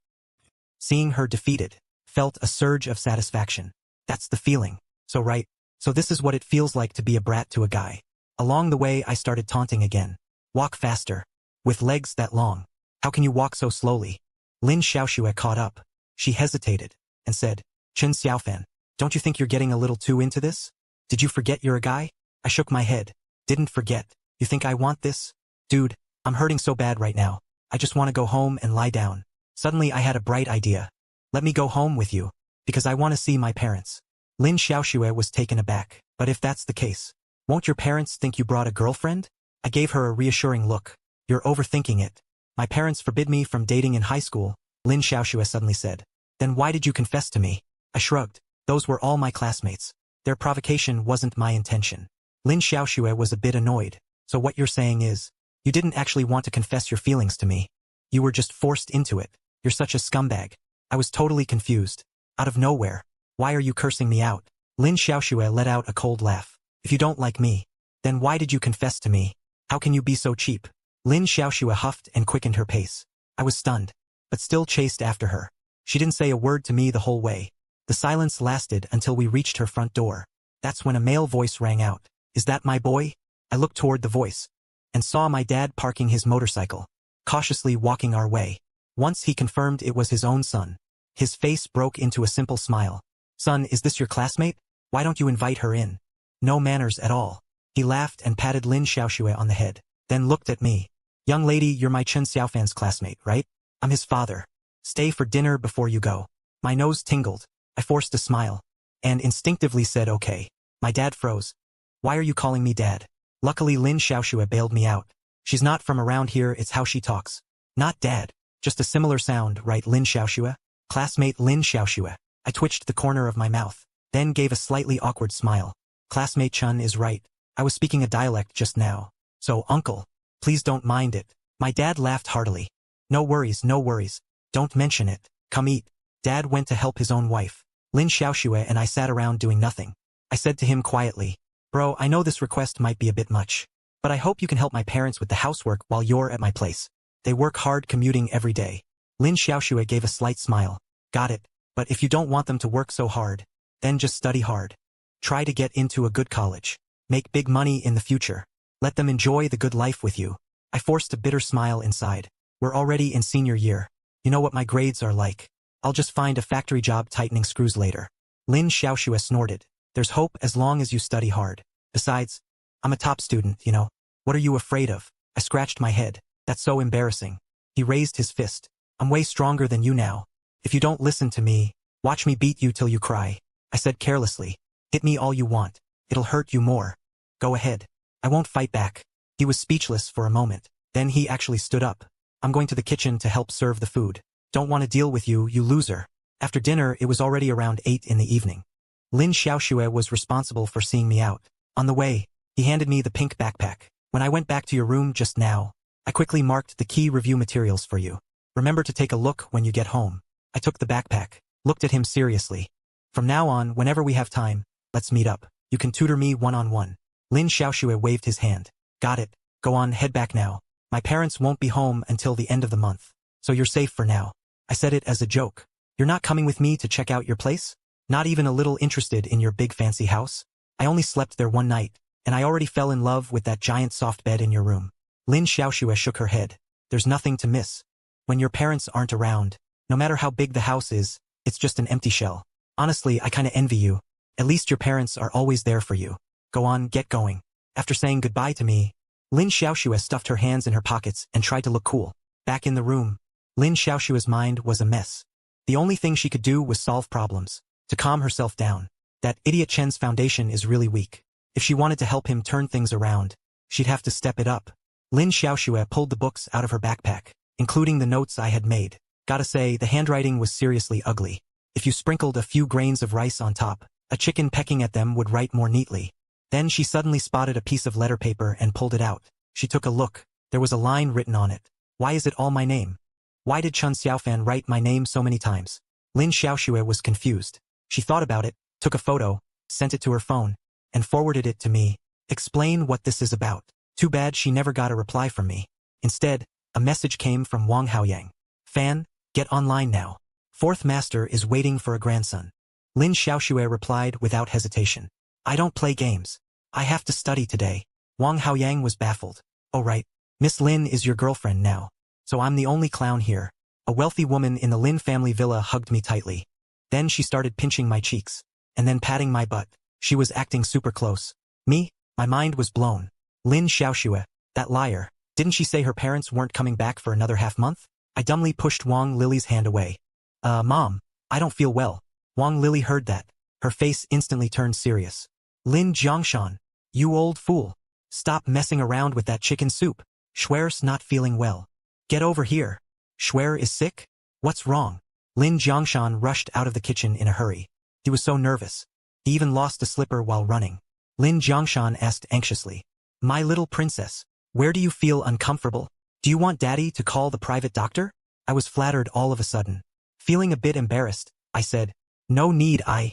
Seeing her defeated, felt a surge of satisfaction. That's the feeling. So right. So this is what it feels like to be a brat to a guy. Along the way I started taunting again. Walk faster. With legs that long. How can you walk so slowly? Lin Xiaoxue caught up. She hesitated, and said, Chen Xiaofan, don't you think you're getting a little too into this? Did you forget you're a guy? I shook my head. Didn't forget. You think I want this? Dude, I'm hurting so bad right now. I just want to go home and lie down. Suddenly I had a bright idea. Let me go home with you. Because I want to see my parents. Lin Xiaoxue was taken aback. But if that's the case, won't your parents think you brought a girlfriend? I gave her a reassuring look. You're overthinking it. My parents forbid me from dating in high school, Lin Xiaoxue suddenly said. Then why did you confess to me? I shrugged. Those were all my classmates. Their provocation wasn't my intention. Lin Xiaoxue was a bit annoyed. So what you're saying is, you didn't actually want to confess your feelings to me. You were just forced into it. You're such a scumbag. I was totally confused. Out of nowhere. Why are you cursing me out? Lin Xiaoxue let out a cold laugh. If you don't like me, then why did you confess to me? How can you be so cheap? Lin Xiaoxue huffed and quickened her pace. I was stunned, but still chased after her. She didn't say a word to me the whole way. The silence lasted until we reached her front door. That's when a male voice rang out. Is that my boy? I looked toward the voice and saw my dad parking his motorcycle, cautiously walking our way. Once he confirmed it was his own son. His face broke into a simple smile. Son, is this your classmate? Why don't you invite her in? No manners at all. He laughed and patted Lin Xiaoxue on the head, then looked at me. Young lady, you're my Chen Xiaofan's classmate, right? I'm his father. Stay for dinner before you go. My nose tingled. I forced a smile, and instinctively said okay. My dad froze. Why are you calling me dad? Luckily Lin Xiaoxue bailed me out. She's not from around here, it's how she talks. Not dad. Just a similar sound, right Lin Xiaoxue? Classmate Lin Xiaoxue. I twitched the corner of my mouth, then gave a slightly awkward smile. Classmate Chun is right. I was speaking a dialect just now. So, uncle, please don't mind it. My dad laughed heartily. No worries, no worries. Don't mention it. Come eat. Dad went to help his own wife. Lin Xiaoxue and I sat around doing nothing. I said to him quietly, Bro, I know this request might be a bit much, but I hope you can help my parents with the housework while you're at my place. They work hard commuting every day. Lin Xiaoxue gave a slight smile. Got it. But if you don't want them to work so hard, then just study hard. Try to get into a good college. Make big money in the future. Let them enjoy the good life with you. I forced a bitter smile inside. We're already in senior year. You know what my grades are like. I'll just find a factory job tightening screws later. Lin Xiaoxue snorted. There's hope as long as you study hard. Besides, I'm a top student, you know. What are you afraid of? I scratched my head. That's so embarrassing. He raised his fist. I'm way stronger than you now. If you don't listen to me, watch me beat you till you cry. I said carelessly. Hit me all you want. It'll hurt you more. Go ahead. I won't fight back. He was speechless for a moment. Then he actually stood up. I'm going to the kitchen to help serve the food. Don't want to deal with you, you loser. After dinner, it was already around 8 in the evening. Lin Xiaoxue was responsible for seeing me out. On the way, he handed me the pink backpack. When I went back to your room just now, I quickly marked the key review materials for you. Remember to take a look when you get home. I took the backpack, looked at him seriously. From now on, whenever we have time, let's meet up. You can tutor me one-on-one. Lin Xiaoxue waved his hand. Got it. Go on, head back now. My parents won't be home until the end of the month, so you're safe for now. I said it as a joke. You're not coming with me to check out your place? Not even a little interested in your big fancy house? I only slept there one night, and I already fell in love with that giant soft bed in your room. Lin Xiaoxue shook her head. There's nothing to miss. When your parents aren't around, no matter how big the house is, it's just an empty shell. Honestly, I kinda envy you. At least your parents are always there for you. Go on, get going. After saying goodbye to me, Lin Xiaoxue stuffed her hands in her pockets and tried to look cool. Back in the room, Lin Xiaoxue's mind was a mess. The only thing she could do was solve problems, to calm herself down. That idiot Chen's foundation is really weak. If she wanted to help him turn things around, she'd have to step it up. Lin Xiaoxue pulled the books out of her backpack, including the notes I had made. Gotta say, the handwriting was seriously ugly. If you sprinkled a few grains of rice on top, a chicken pecking at them would write more neatly. Then she suddenly spotted a piece of letter paper and pulled it out. She took a look. There was a line written on it. Why is it all my name? Why did Chen Xiaofan write my name so many times? Lin Xiaoxue was confused. She thought about it, took a photo, sent it to her phone, and forwarded it to me. Explain what this is about. Too bad she never got a reply from me. Instead, a message came from Wang Haoyang. Fan, get online now. Fourth master is waiting for a grandson. Lin Xiaoxue replied without hesitation. I don't play games. I have to study today. Wang Haoyang was baffled. Oh right, Miss Lin is your girlfriend now. So I'm the only clown here. A wealthy woman in the Lin family villa hugged me tightly. Then she started pinching my cheeks. And then patting my butt. She was acting super close. Me? My mind was blown. Lin Xiaoxue, that liar. Didn't she say her parents weren't coming back for another half-month? I dumbly pushed Wang Lily's hand away. Mom, I don't feel well. Wang Lily heard that. Her face instantly turned serious. Lin Jiangshan, you old fool. Stop messing around with that chicken soup. Schwer's not feeling well. Get over here. Schwer is sick? What's wrong? Lin Jiangshan rushed out of the kitchen in a hurry. He was so nervous. He even lost a slipper while running. Lin Jiangshan asked anxiously. My little princess, where do you feel uncomfortable? Do you want Daddy to call the private doctor? I was flattered all of a sudden. Feeling a bit embarrassed, I said, no need, I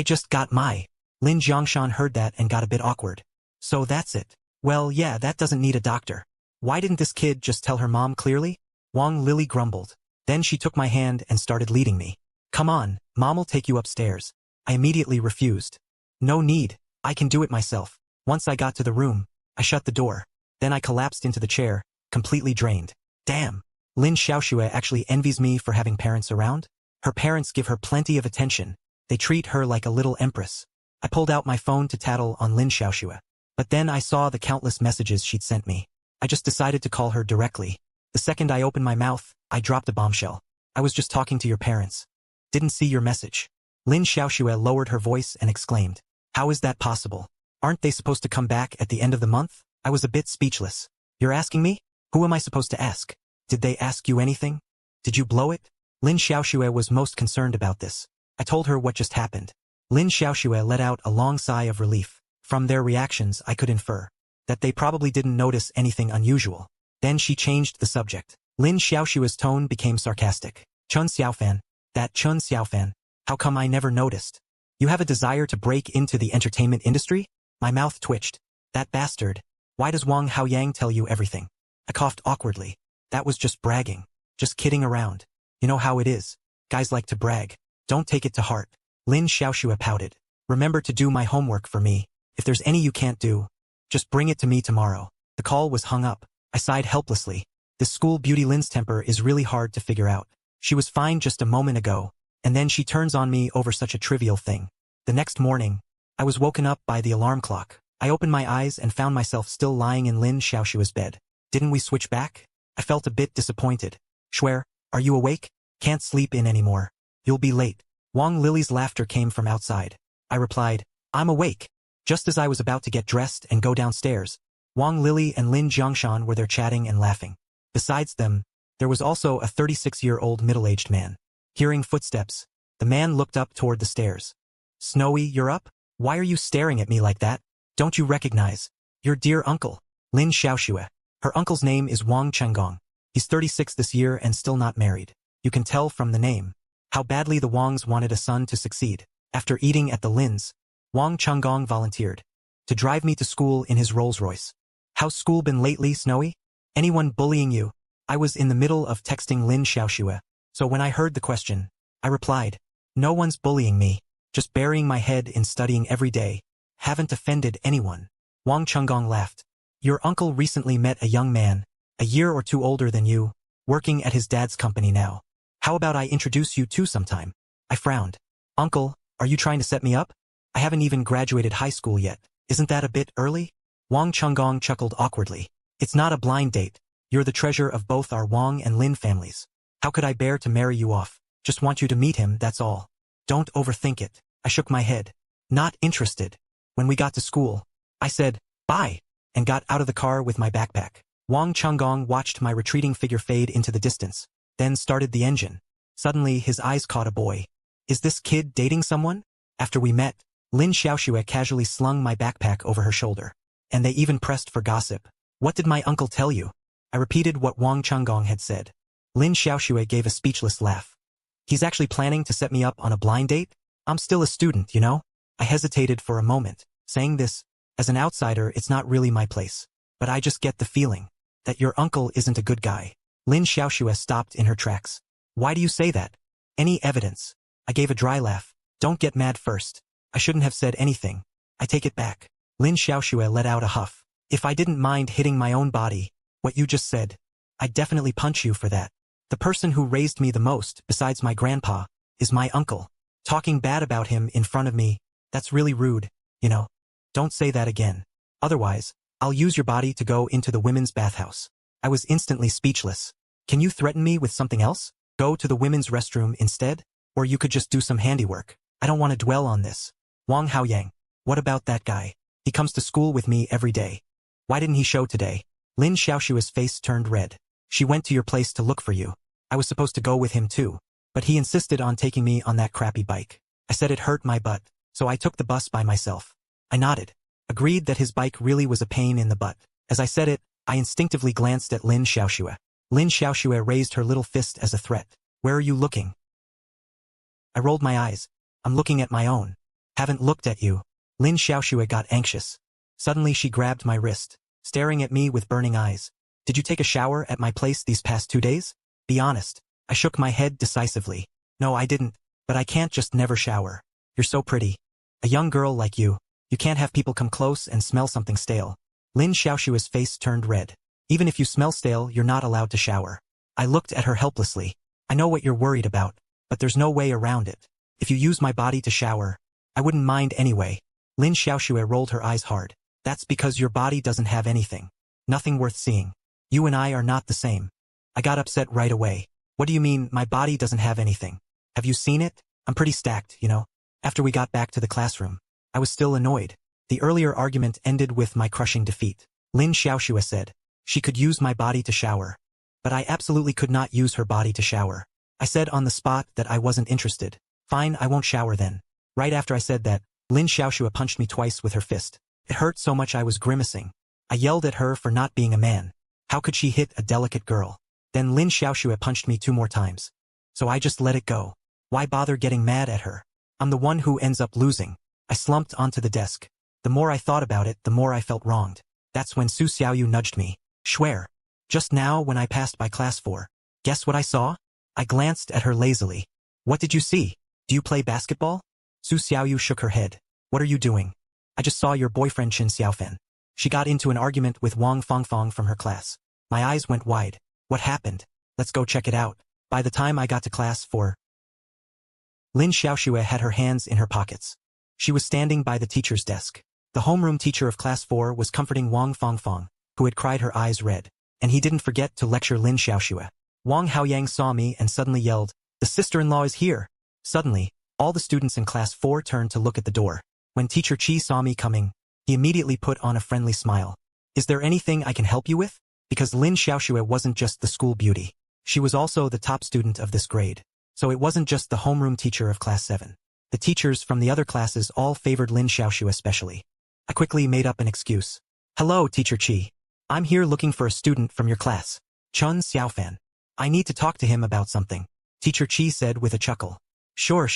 just got my. Lin Jiangshan heard that and got a bit awkward. So that's it. Well, yeah, that doesn't need a doctor. Why didn't this kid just tell her mom clearly? Wang Lily grumbled. Then she took my hand and started leading me. Come on, Mom'll take you upstairs. I immediately refused. No need, I can do it myself. Once I got to the room, I shut the door. Then I collapsed into the chair, completely drained. Damn, Lin Xiaoxue actually envies me for having parents around? Her parents give her plenty of attention. They treat her like a little empress. I pulled out my phone to tattle on Lin Xiaoxue. But then I saw the countless messages she'd sent me. I just decided to call her directly. The second I opened my mouth, I dropped a bombshell. I was just talking to your parents. Didn't see your message. Lin Xiaoxue lowered her voice and exclaimed. How is that possible? Aren't they supposed to come back at the end of the month? I was a bit speechless. You're asking me? Who am I supposed to ask? Did they ask you anything? Did you blow it? Lin Xiaoxue was most concerned about this. I told her what just happened. Lin Xiaoxue let out a long sigh of relief. From their reactions, I could infer that they probably didn't notice anything unusual. Then she changed the subject. Lin Xiaoxue's tone became sarcastic. Chun Xiaofan, that Chun Xiaofan, how come I never noticed? You have a desire to break into the entertainment industry? My mouth twitched. That bastard. Why does Wang Haoyang tell you everything? I coughed awkwardly. That was just bragging. Just kidding around. You know how it is. Guys like to brag. Don't take it to heart. Lin Xiaoxue pouted. Remember to do my homework for me. If there's any you can't do, just bring it to me tomorrow. The call was hung up. I sighed helplessly. This school beauty Lin's temper is really hard to figure out. She was fine just a moment ago, and then she turns on me over such a trivial thing. The next morning, I was woken up by the alarm clock. I opened my eyes and found myself still lying in Lin Xiaoxue's bed. Didn't we switch back? I felt a bit disappointed. Schwer, are you awake? Can't sleep in anymore. You'll be late. Wang Lily's laughter came from outside. I replied, I'm awake. Just as I was about to get dressed and go downstairs, Wang Lily and Lin Jiangshan were there chatting and laughing. Besides them, there was also a 36-year-old middle-aged man. Hearing footsteps, the man looked up toward the stairs. Snowy, you're up? Why are you staring at me like that? Don't you recognize your dear uncle, Lin Xiaoxue? Her uncle's name is Wang Chenggong. He's 36 this year and still not married. You can tell from the name how badly the Wangs wanted a son to succeed. After eating at the Lin's, Wang Chenggong volunteered to drive me to school in his Rolls-Royce. How's school been lately, Snowy? Anyone bullying you? I was in the middle of texting Lin Xiaoxue, so when I heard the question, I replied, no one's bullying me, just burying my head in studying every day. Haven't offended anyone. Wang Chenggong laughed. Your uncle recently met a young man, a year or two older than you, working at his dad's company now. How about I introduce you two sometime? I frowned. Uncle, are you trying to set me up? I haven't even graduated high school yet. Isn't that a bit early? Wang Chenggong chuckled awkwardly. It's not a blind date. You're the treasure of both our Wang and Lin families. How could I bear to marry you off? Just want you to meet him, that's all. Don't overthink it. I shook my head. Not interested. When we got to school, I said, bye, and got out of the car with my backpack. Wang Chenggong watched my retreating figure fade into the distance, then started the engine. Suddenly, his eyes caught a boy. Is this kid dating someone? After we met, Lin Xiaoxue casually slung my backpack over her shoulder. And they even pressed for gossip. What did my uncle tell you? I repeated what Wang Chenggong had said. Lin Xiaoxue gave a speechless laugh. He's actually planning to set me up on a blind date? I'm still a student, you know? I hesitated for a moment, saying this, as an outsider it's not really my place. But I just get the feeling That your uncle isn't a good guy. Lin Xiaoxue stopped in her tracks. Why do you say that? Any evidence? I gave a dry laugh. Don't get mad first. I shouldn't have said anything. I take it back. Lin Xiaoxue let out a huff. If I didn't mind hitting my own body, what you just said, I'd definitely punch you for that. The person who raised me the most, besides my grandpa, is my uncle. Talking bad about him in front of me, that's really rude, you know. Don't say that again. Otherwise, I'll use your body to go into the women's bathhouse. I was instantly speechless. Can you threaten me with something else? Go to the women's restroom instead? Or you could just do some handiwork. I don't want to dwell on this. Wang Haoyang. What about that guy? He comes to school with me every day. Why didn't he show today? Lin Xiaoshua's face turned red. She went to your place to look for you. I was supposed to go with him too. But he insisted on taking me on that crappy bike. I said it hurt my butt, so I took the bus by myself. I nodded. Agreed that his bike really was a pain in the butt. As I said it, I instinctively glanced at Lin Xiaoxue. Lin Xiaoxue raised her little fist as a threat. Where are you looking? I rolled my eyes. I'm looking at my own. Haven't looked at you. Lin Xiaoxue got anxious. Suddenly she grabbed my wrist, staring at me with burning eyes. Did you take a shower at my place these past 2 days? Be honest. I shook my head decisively. No, I didn't, but I can't just never shower. You're so pretty. A young girl like you can't have people come close and smell something stale. Lin Xiaoshua's face turned red. Even if you smell stale, you're not allowed to shower. I looked at her helplessly. I know what you're worried about, but there's no way around it. If you use my body to shower, I wouldn't mind anyway. Lin Xiaoxue rolled her eyes hard. That's because your body doesn't have anything. Nothing worth seeing. You and I are not the same. I got upset right away. What do you mean, my body doesn't have anything? Have you seen it? I'm pretty stacked, you know. After we got back to the classroom, I was still annoyed. The earlier argument ended with my crushing defeat. Lin Xiaoxue said, she could use my body to shower. But I absolutely could not use her body to shower. I said on the spot that I wasn't interested. Fine, I won't shower then. Right after I said that, Lin Xiaoxue punched me twice with her fist. It hurt so much I was grimacing. I yelled at her for not being a man. How could she hit a delicate girl? Then Lin Xiaoxue punched me 2 more times. So I just let it go. Why bother getting mad at her? I'm the one who ends up losing. I slumped onto the desk. The more I thought about it, the more I felt wronged. That's when Su Xiaoyu nudged me. Swear. Just now when I passed by class 4. Guess what I saw? I glanced at her lazily. What did you see? Do you play basketball? Su Xiaoyu shook her head. What are you doing? I just saw your boyfriend Qin Xiaofan. She got into an argument with Wang Fangfang from her class. My eyes went wide. What happened? Let's go check it out. By the time I got to class 4, Lin Xiaoxue had her hands in her pockets. She was standing by the teacher's desk. The homeroom teacher of class 4 was comforting Wang Fangfang, who had cried her eyes red. And he didn't forget to lecture Lin Xiaoxue. Wang Haoyang saw me and suddenly yelled, the sister-in-law is here. Suddenly, all the students in class 4 turned to look at the door. When teacher Qi saw me coming, he immediately put on a friendly smile. Is there anything I can help you with? Because Lin Xiaoxue wasn't just the school beauty. She was also the top student of this grade. So it wasn't just the homeroom teacher of class 7. The teachers from the other classes all favored Lin Xiaoxue especially. I quickly made up an excuse. Hello, teacher Qi. I'm here looking for a student from your class. Chun Xiaofan. I need to talk to him about something. Teacher Qi said with a chuckle. Sure.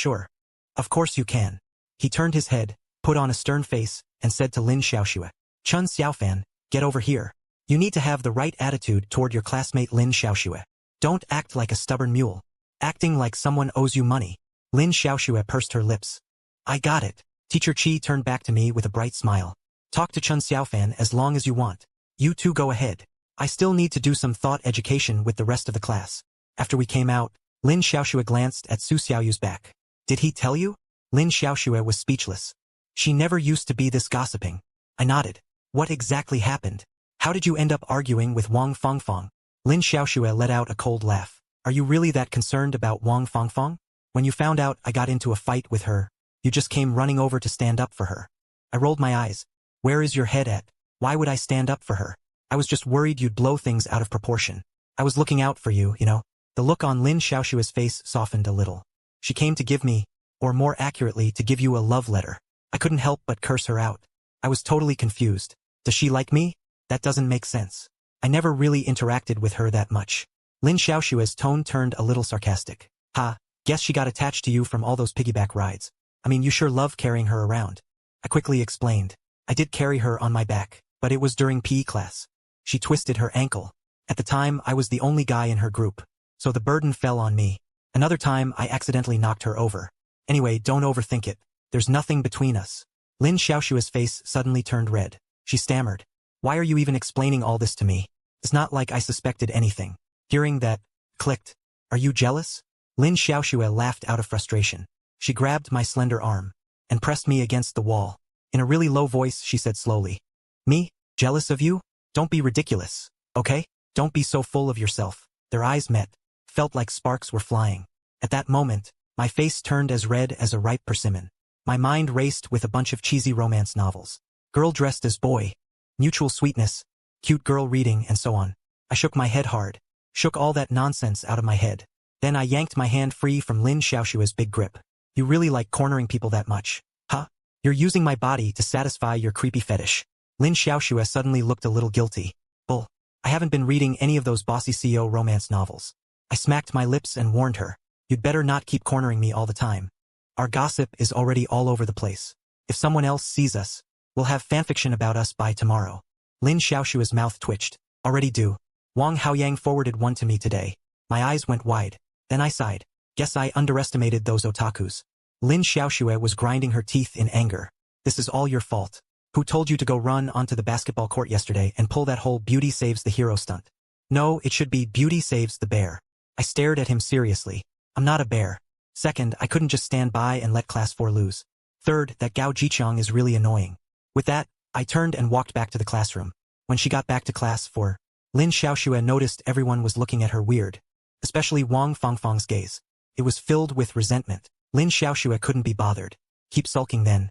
Of course you can. He turned his head, put on a stern face, and said to Lin Xiaoxue. Chun Xiaofan, get over here. You need to have the right attitude toward your classmate Lin Xiaoxue. Don't act like a stubborn mule. Acting like someone owes you money. Lin Xiaoxue pursed her lips. I got it. Teacher Qi turned back to me with a bright smile. Talk to Chun Xiaofan as long as you want. You two go ahead. I still need to do some thought education with the rest of the class. After we came out, Lin Xiaoxue glanced at Su Xiaoyu's back. Did he tell you? Lin Xiaoxue was speechless. She never used to be this gossiping. I nodded. What exactly happened? How did you end up arguing with Wang Fangfang? Lin Xiaoxue let out a cold laugh. Are you really that concerned about Wang Fangfang? When you found out I got into a fight with her, you just came running over to stand up for her. I rolled my eyes. Where is your head at? Why would I stand up for her? I was just worried you'd blow things out of proportion. I was looking out for you, you know. The look on Lin Xiaoshua's face softened a little. She came to give me, or more accurately to give you a love letter. I couldn't help but curse her out. I was totally confused. Does she like me? That doesn't make sense. I never really interacted with her that much. Lin Xiaoshua's tone turned a little sarcastic. Ha, guess she got attached to you from all those piggyback rides. I mean, you sure love carrying her around. I quickly explained. I did carry her on my back, but it was during PE class. She twisted her ankle. At the time, I was the only guy in her group, so the burden fell on me. Another time, I accidentally knocked her over. Anyway, don't overthink it. There's nothing between us. Lin Xiaoshua's face suddenly turned red. She stammered. Why are you even explaining all this to me? It's not like I suspected anything. Hearing that, clicked. Are you jealous? Lin Xiaoshua laughed out of frustration. She grabbed my slender arm and pressed me against the wall. In a really low voice, she said slowly. Me? Jealous of you? Don't be ridiculous, okay? Don't be so full of yourself. Their eyes met. Felt like sparks were flying. At that moment, my face turned as red as a ripe persimmon. My mind raced with a bunch of cheesy romance novels. Girl dressed as boy. Mutual sweetness. Cute girl reading, and so on. I shook my head hard. Shook all that nonsense out of my head. Then I yanked my hand free from Lin Xiaoshua's big grip. You really like cornering people that much, huh? You're using my body to satisfy your creepy fetish. Lin Xiaoshua suddenly looked a little guilty. Bull. I haven't been reading any of those bossy CEO romance novels. I smacked my lips and warned her. You'd better not keep cornering me all the time. Our gossip is already all over the place. If someone else sees us, we'll have fanfiction about us by tomorrow. Lin Xiaoshua's mouth twitched. Already do. Wang Haoyang forwarded one to me today. My eyes went wide. Then I sighed. Guess I underestimated those otakus. Lin Xiaoshua was grinding her teeth in anger. This is all your fault. Who told you to go run onto the basketball court yesterday and pull that whole beauty saves the hero stunt? No, it should be beauty saves the bear. I stared at him seriously. I'm not a bear. Second, I couldn't just stand by and let class 4 lose. Third, that Gao Jichang is really annoying. With that, I turned and walked back to the classroom. When she got back to class 4, Lin Xiaoshua noticed everyone was looking at her weird. Especially Wang Fangfang's gaze. It was filled with resentment. Lin Xiaoshua couldn't be bothered. Keep sulking then.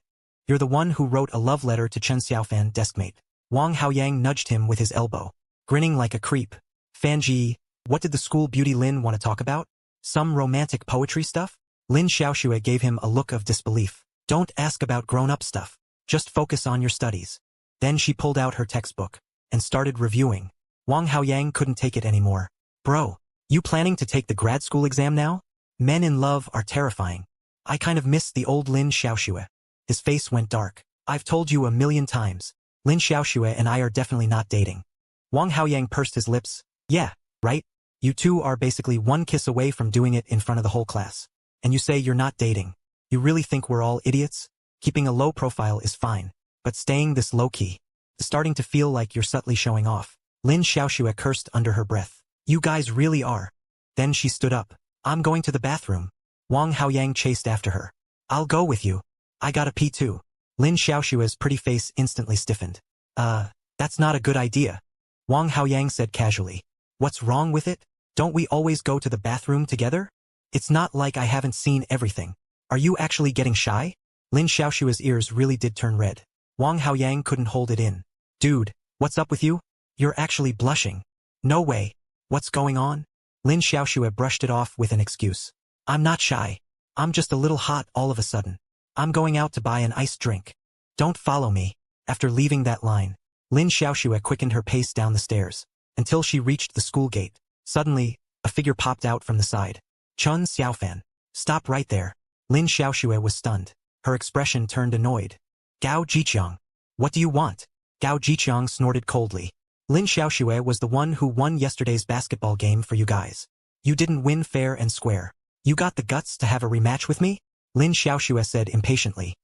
You're the one who wrote a love letter to Chen Xiaofan, deskmate. Wang Haoyang nudged him with his elbow. Grinning like a creep. Fanji, what did the school beauty Lin want to talk about? Some romantic poetry stuff? Lin Xiaoshua gave him a look of disbelief. Don't ask about grown-up stuff. Just focus on your studies. Then she pulled out her textbook and started reviewing. Wang Haoyang couldn't take it anymore. Bro, you planning to take the grad school exam now? Men in love are terrifying. I kind of miss the old Lin Xiaoshua. His face went dark. I've told you a million times. Lin Xiaoshua and I are definitely not dating. Wang Haoyang pursed his lips. Yeah, right? You two are basically one kiss away from doing it in front of the whole class. And you say you're not dating. You really think we're all idiots? Keeping a low profile is fine. But staying this low-key is starting to feel like you're subtly showing off. Lin Xiaoshua cursed under her breath. You guys really are. Then she stood up. I'm going to the bathroom. Wang Haoyang chased after her. I'll go with you. I gotta pee too. Lin Xiaoshua's pretty face instantly stiffened. That's not a good idea. Wang Haoyang said casually. What's wrong with it? Don't we always go to the bathroom together? It's not like I haven't seen everything. Are you actually getting shy? Lin Xiaoshua's ears really did turn red. Wang Haoyang couldn't hold it in. Dude, what's up with you? You're actually blushing. No way. What's going on? Lin Xiaoshua brushed it off with an excuse. I'm not shy. I'm just a little hot all of a sudden. I'm going out to buy an iced drink. Don't follow me. After leaving that line, Lin Xiaoshua quickened her pace down the stairs until she reached the school gate. Suddenly, a figure popped out from the side. Chen Xiaofan. Stop right there. Lin Xiaoshua was stunned. Her expression turned annoyed. Gao Jichang. What do you want? Gao Jichang snorted coldly. Lin Xiaoshua was the one who won yesterday's basketball game for you guys. You didn't win fair and square. You got the guts to have a rematch with me? Lin Xiaoshua said impatiently.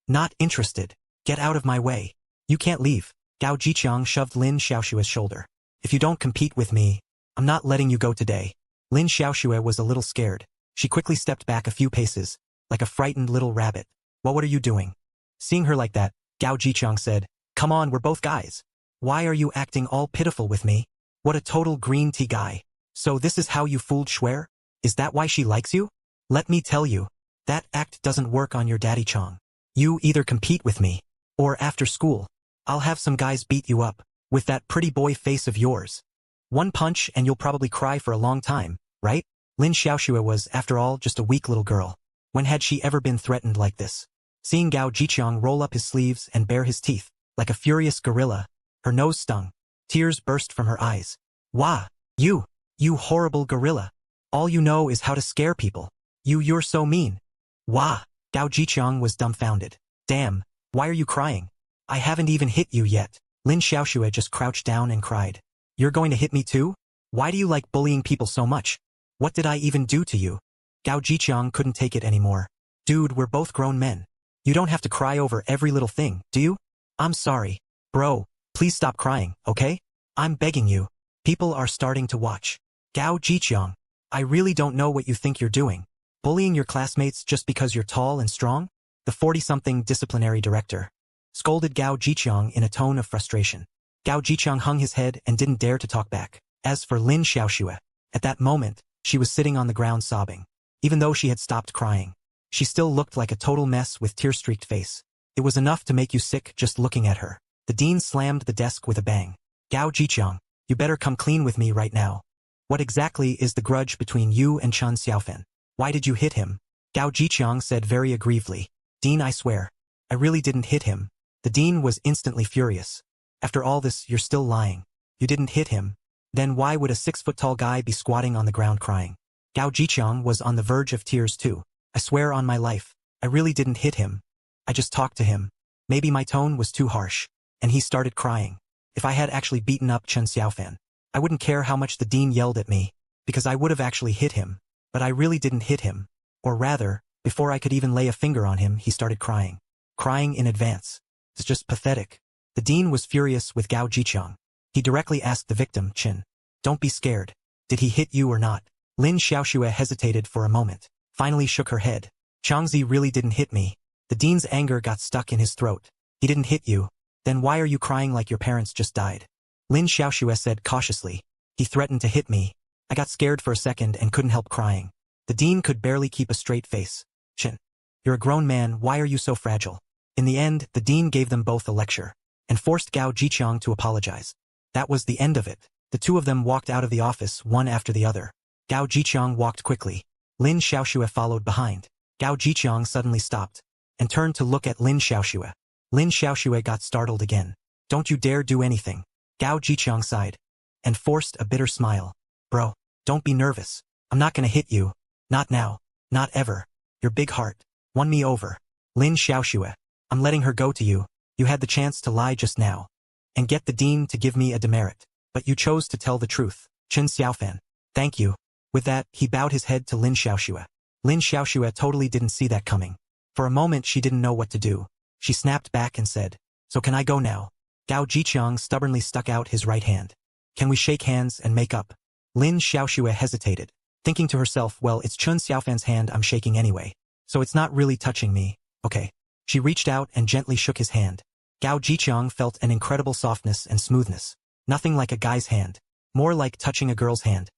Not interested. Get out of my way. You can't leave. Gao Jichang shoved Lin Xiaoshua's shoulder. If you don't compete with me, I'm not letting you go today. Lin Xiaoshua was a little scared. She quickly stepped back a few paces, like a frightened little rabbit. What are you doing? Seeing her like that, Gao Jichang said, Come on, we're both guys. Why are you acting all pitiful with me? What a total green tea guy. So this is how you fooled Schwer? Is that why she likes you? Let me tell you, that act doesn't work on your daddy Chong. You either compete with me, or after school, I'll have some guys beat you up, with that pretty boy face of yours. One punch and you'll probably cry for a long time, right? Lin Xiaoshua was, after all, just a weak little girl. When had she ever been threatened like this? Seeing Gao Jichang roll up his sleeves and bare his teeth, like a furious gorilla, her nose stung. Tears burst from her eyes. Wah! You horrible gorilla. All you know is how to scare people. You're so mean. Wah! Gao Jichang was dumbfounded. Damn, why are you crying? I haven't even hit you yet. Lin Xiaoshua just crouched down and cried. You're going to hit me too? Why do you like bullying people so much? What did I even do to you? Gao Jiqiang couldn't take it anymore. Dude, we're both grown men. You don't have to cry over every little thing, do you? I'm sorry. Bro, please stop crying, okay? I'm begging you. People are starting to watch. Gao Jiqiang, I really don't know what you think you're doing. Bullying your classmates just because you're tall and strong? The 40-something disciplinary director scolded Gao Jiqiang in a tone of frustration. Gao Jiqiang hung his head and didn't dare to talk back. As for Lin Xiaoxue, at that moment, she was sitting on the ground sobbing. Even though she had stopped crying, she still looked like a total mess with tear-streaked face. It was enough to make you sick just looking at her. The dean slammed the desk with a bang. Gao Jiqiang, you better come clean with me right now. What exactly is the grudge between you and Chen Xiaofan? Why did you hit him? Gao Jiqiang said very aggrievedly. Dean, I swear, I really didn't hit him. The dean was instantly furious. After all this, you're still lying. You didn't hit him. Then why would a 6-foot-tall guy be squatting on the ground crying? Gao Jiqiang was on the verge of tears too. I swear on my life, I really didn't hit him. I just talked to him. Maybe my tone was too harsh. And he started crying. If I had actually beaten up Chen Xiaofan, I wouldn't care how much the dean yelled at me, because I would have actually hit him. But I really didn't hit him. Or rather, before I could even lay a finger on him, he started crying. Crying in advance. It's just pathetic. The dean was furious with Gao Jiqiang. He directly asked the victim, Chin, don't be scared. Did he hit you or not? Lin Xiaoxue hesitated for a moment, finally shook her head. Changzi really didn't hit me. The dean's anger got stuck in his throat. He didn't hit you. Then why are you crying like your parents just died? Lin Xiaoxue said cautiously. He threatened to hit me. I got scared for a second and couldn't help crying. The dean could barely keep a straight face. Chin, you're a grown man, why are you so fragile? In the end, the dean gave them both a lecture and forced Gao Jiqiang to apologize. That was the end of it. The two of them walked out of the office one after the other. Gao Jiqiang walked quickly. Lin Xiaoxue followed behind. Gao Jiqiang suddenly stopped and turned to look at Lin Xiaoxue. Lin Xiaoxue got startled again. Don't you dare do anything. Gao Jiqiang sighed and forced a bitter smile. Bro, don't be nervous. I'm not gonna hit you. Not now. Not ever. Your big heart won me over. Lin Xiaoxue, I'm letting her go to you. You had the chance to lie just now and get the dean to give me a demerit, but you chose to tell the truth. Chen Xiaofan, thank you. With that, he bowed his head to Lin Xiaoxue. Lin Xiaoxue totally didn't see that coming. For a moment she didn't know what to do. She snapped back and said, so can I go now? Gao Jiqiang stubbornly stuck out his right hand. Can we shake hands and make up? Lin Xiaoxue hesitated, thinking to herself, well, it's Chen Xiaofan's hand I'm shaking anyway, so it's not really touching me, okay. She reached out and gently shook his hand. Gao Jiqiang felt an incredible softness and smoothness. Nothing like a guy's hand. More like touching a girl's hand.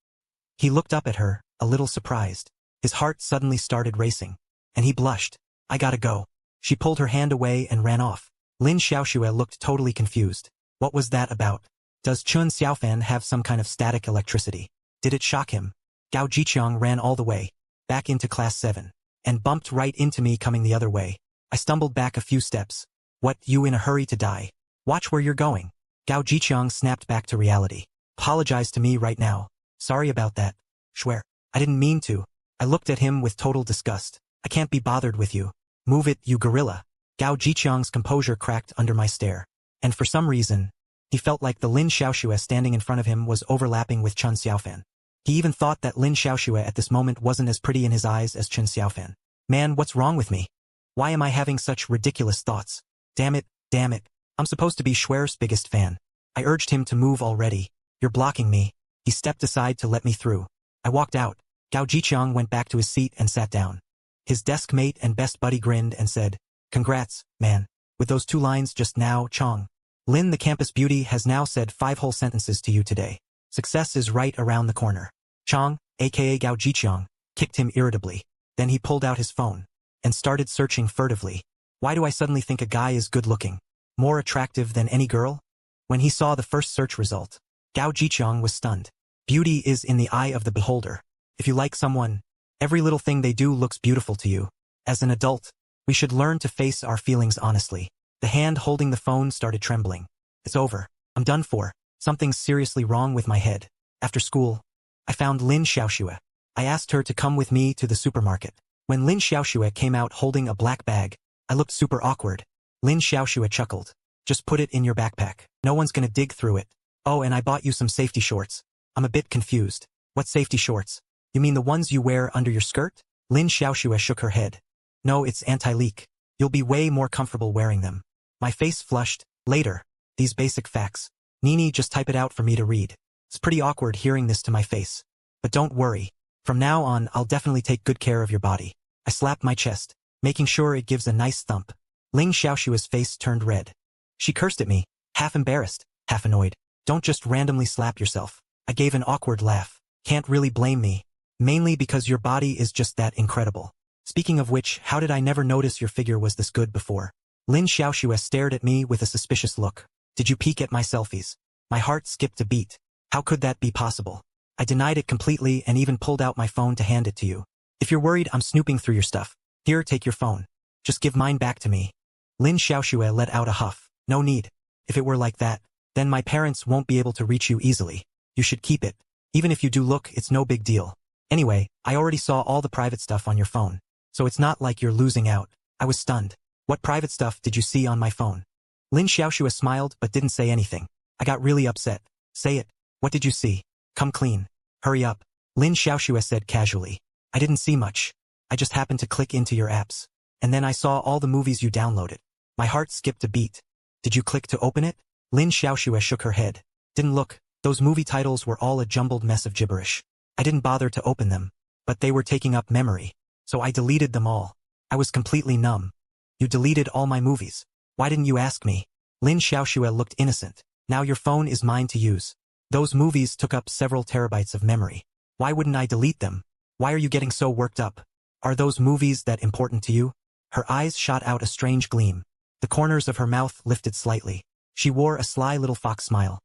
He looked up at her, a little surprised. His heart suddenly started racing. And he blushed. I gotta go. She pulled her hand away and ran off. Lin Xiaoxue looked totally confused. What was that about? Does Chen Xiaofan have some kind of static electricity? Did it shock him? Gao Jiqiang ran all the way, back into class 7, and bumped right into me coming the other way. I stumbled back a few steps. What, you in a hurry to die? Watch where you're going. Gao Jiqiang snapped back to reality. Apologize to me right now. Sorry about that. Swear. I didn't mean to. I looked at him with total disgust. I can't be bothered with you. Move it, you gorilla. Gao Jiqiang's composure cracked under my stare. And for some reason, he felt like the Lin Xiaoxue standing in front of him was overlapping with Chen Xiaofan. He even thought that Lin Xiaoxue at this moment wasn't as pretty in his eyes as Chen Xiaofan. Man, what's wrong with me? Why am I having such ridiculous thoughts? Damn it, damn it. I'm supposed to be Schwer's biggest fan. I urged him to move already. You're blocking me. He stepped aside to let me through. I walked out. Gao Jiqiang went back to his seat and sat down. His desk mate and best buddy grinned and said, congrats, man. With those 2 lines just now, Chong. Lin the campus beauty has now said 5 whole sentences to you today. Success is right around the corner. Chong, aka Gao Jiqiang, kicked him irritably. Then he pulled out his phone and started searching furtively. Why do I suddenly think a guy is good looking? More attractive than any girl? When he saw the first search result, Gao Jiqiang was stunned. Beauty is in the eye of the beholder. If you like someone, every little thing they do looks beautiful to you. As an adult, we should learn to face our feelings honestly. The hand holding the phone started trembling. It's over. I'm done for. Something's seriously wrong with my head. After school, I found Lin Xiaoxue. I asked her to come with me to the supermarket. When Lin Xiaoxue came out holding a black bag, I looked super awkward. Lin Xiaoxue chuckled. Just put it in your backpack. No one's gonna dig through it. Oh, and I bought you some safety shorts. I'm a bit confused. What safety shorts? You mean the ones you wear under your skirt? Lin Xiaoxue shook her head. No, it's anti-leak. You'll be way more comfortable wearing them. My face flushed. Later. These basic facts. Nini, just type it out for me to read. It's pretty awkward hearing this to my face. But don't worry. From now on, I'll definitely take good care of your body. I slapped my chest, making sure it gives a nice thump. Ling Xiaoshua's face turned red. She cursed at me, half embarrassed, half annoyed. Don't just randomly slap yourself. I gave an awkward laugh. Can't really blame me. Mainly because your body is just that incredible. Speaking of which, how did I never notice your figure was this good before? Lin Xiaoxue stared at me with a suspicious look. Did you peek at my selfies? My heart skipped a beat. How could that be possible? I denied it completely and even pulled out my phone to hand it to you. If you're worried I'm snooping through your stuff, here, take your phone. Just give mine back to me. Lin Xiaoxue let out a huff. No need. If it were like that, then my parents won't be able to reach you easily. You should keep it. Even if you do look, it's no big deal. Anyway, I already saw all the private stuff on your phone. So it's not like you're losing out. I was stunned. What private stuff did you see on my phone? Lin Xiaoxue smiled but didn't say anything. I got really upset. Say it. What did you see? Come clean. Hurry up. Lin Xiaoxue said casually. I didn't see much. I just happened to click into your apps. And then I saw all the movies you downloaded. My heart skipped a beat. Did you click to open it? Lin Xiaoxue shook her head. Didn't look. Those movie titles were all a jumbled mess of gibberish. I didn't bother to open them. But they were taking up memory. So I deleted them all. I was completely numb. You deleted all my movies. Why didn't you ask me? Lin Xiaoxue looked innocent. Now your phone is mine to use. Those movies took up several terabytes of memory. Why wouldn't I delete them? Why are you getting so worked up? Are those movies that important to you? Her eyes shot out a strange gleam. The corners of her mouth lifted slightly. She wore a sly little fox smile.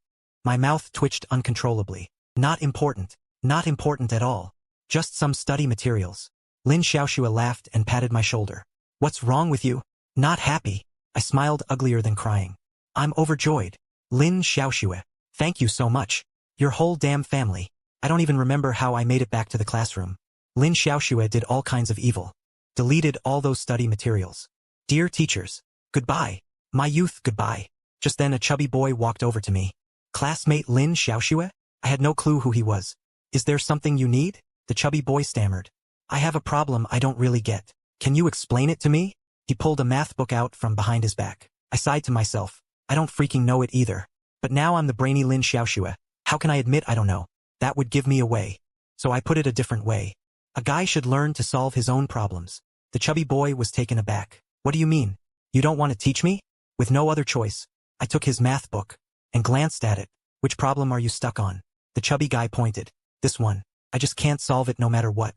My mouth twitched uncontrollably. Not important. Not important at all. Just some study materials. Lin Xiaoxue laughed and patted my shoulder. What's wrong with you? Not happy. I smiled uglier than crying. I'm overjoyed. Lin Xiaoxue. Thank you so much. Your whole damn family. I don't even remember how I made it back to the classroom. Lin Xiaoxue did all kinds of evil. Deleted all those study materials. Dear teachers. Goodbye. My youth, goodbye. Just then a chubby boy walked over to me. Classmate Lin Xiaoxue? I had no clue who he was. Is there something you need? The chubby boy stammered. I have a problem I don't really get. Can you explain it to me? He pulled a math book out from behind his back. I sighed to myself. I don't freaking know it either. But now I'm the brainy Lin Xiaoxue. How can I admit I don't know? That would give me away. So I put it a different way. A guy should learn to solve his own problems. The chubby boy was taken aback. What do you mean? You don't want to teach me? With no other choice, I took his math book and glanced at it. Which problem are you stuck on? The chubby guy pointed. This one. I just can't solve it no matter what.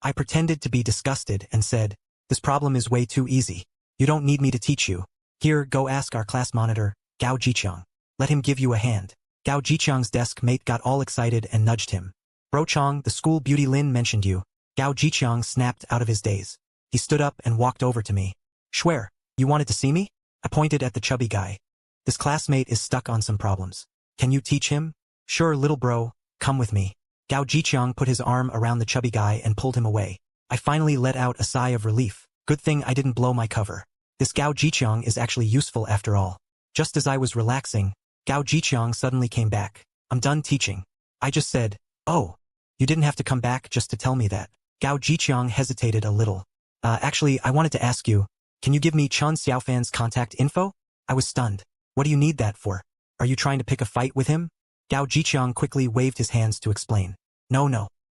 I pretended to be disgusted and said, this problem is way too easy. You don't need me to teach you. Here, go ask our class monitor, Gao Jiqiang. Let him give you a hand. Gao Jiqiang's desk mate got all excited and nudged him. Bro Chong, the school beauty Lin mentioned you. Gao Jiqiang snapped out of his daze. He stood up and walked over to me. Schwer, you wanted to see me? I pointed at the chubby guy. This classmate is stuck on some problems. Can you teach him? Sure, little bro, come with me. Gao Jiqiang put his arm around the chubby guy and pulled him away. I finally let out a sigh of relief. Good thing I didn't blow my cover. This Gao Jiqiang is actually useful after all. Just as I was relaxing, Gao Jiqiang suddenly came back. I'm done teaching. I just said, oh, you didn't have to come back just to tell me that. Gao Jiqiang hesitated a little. Actually, I wanted to ask you, can you give me Chun Xiaofan's contact info? I was stunned. What do you need that for? Are you trying to pick a fight with him? Gao Jiqiang quickly waved his hands to explain. No,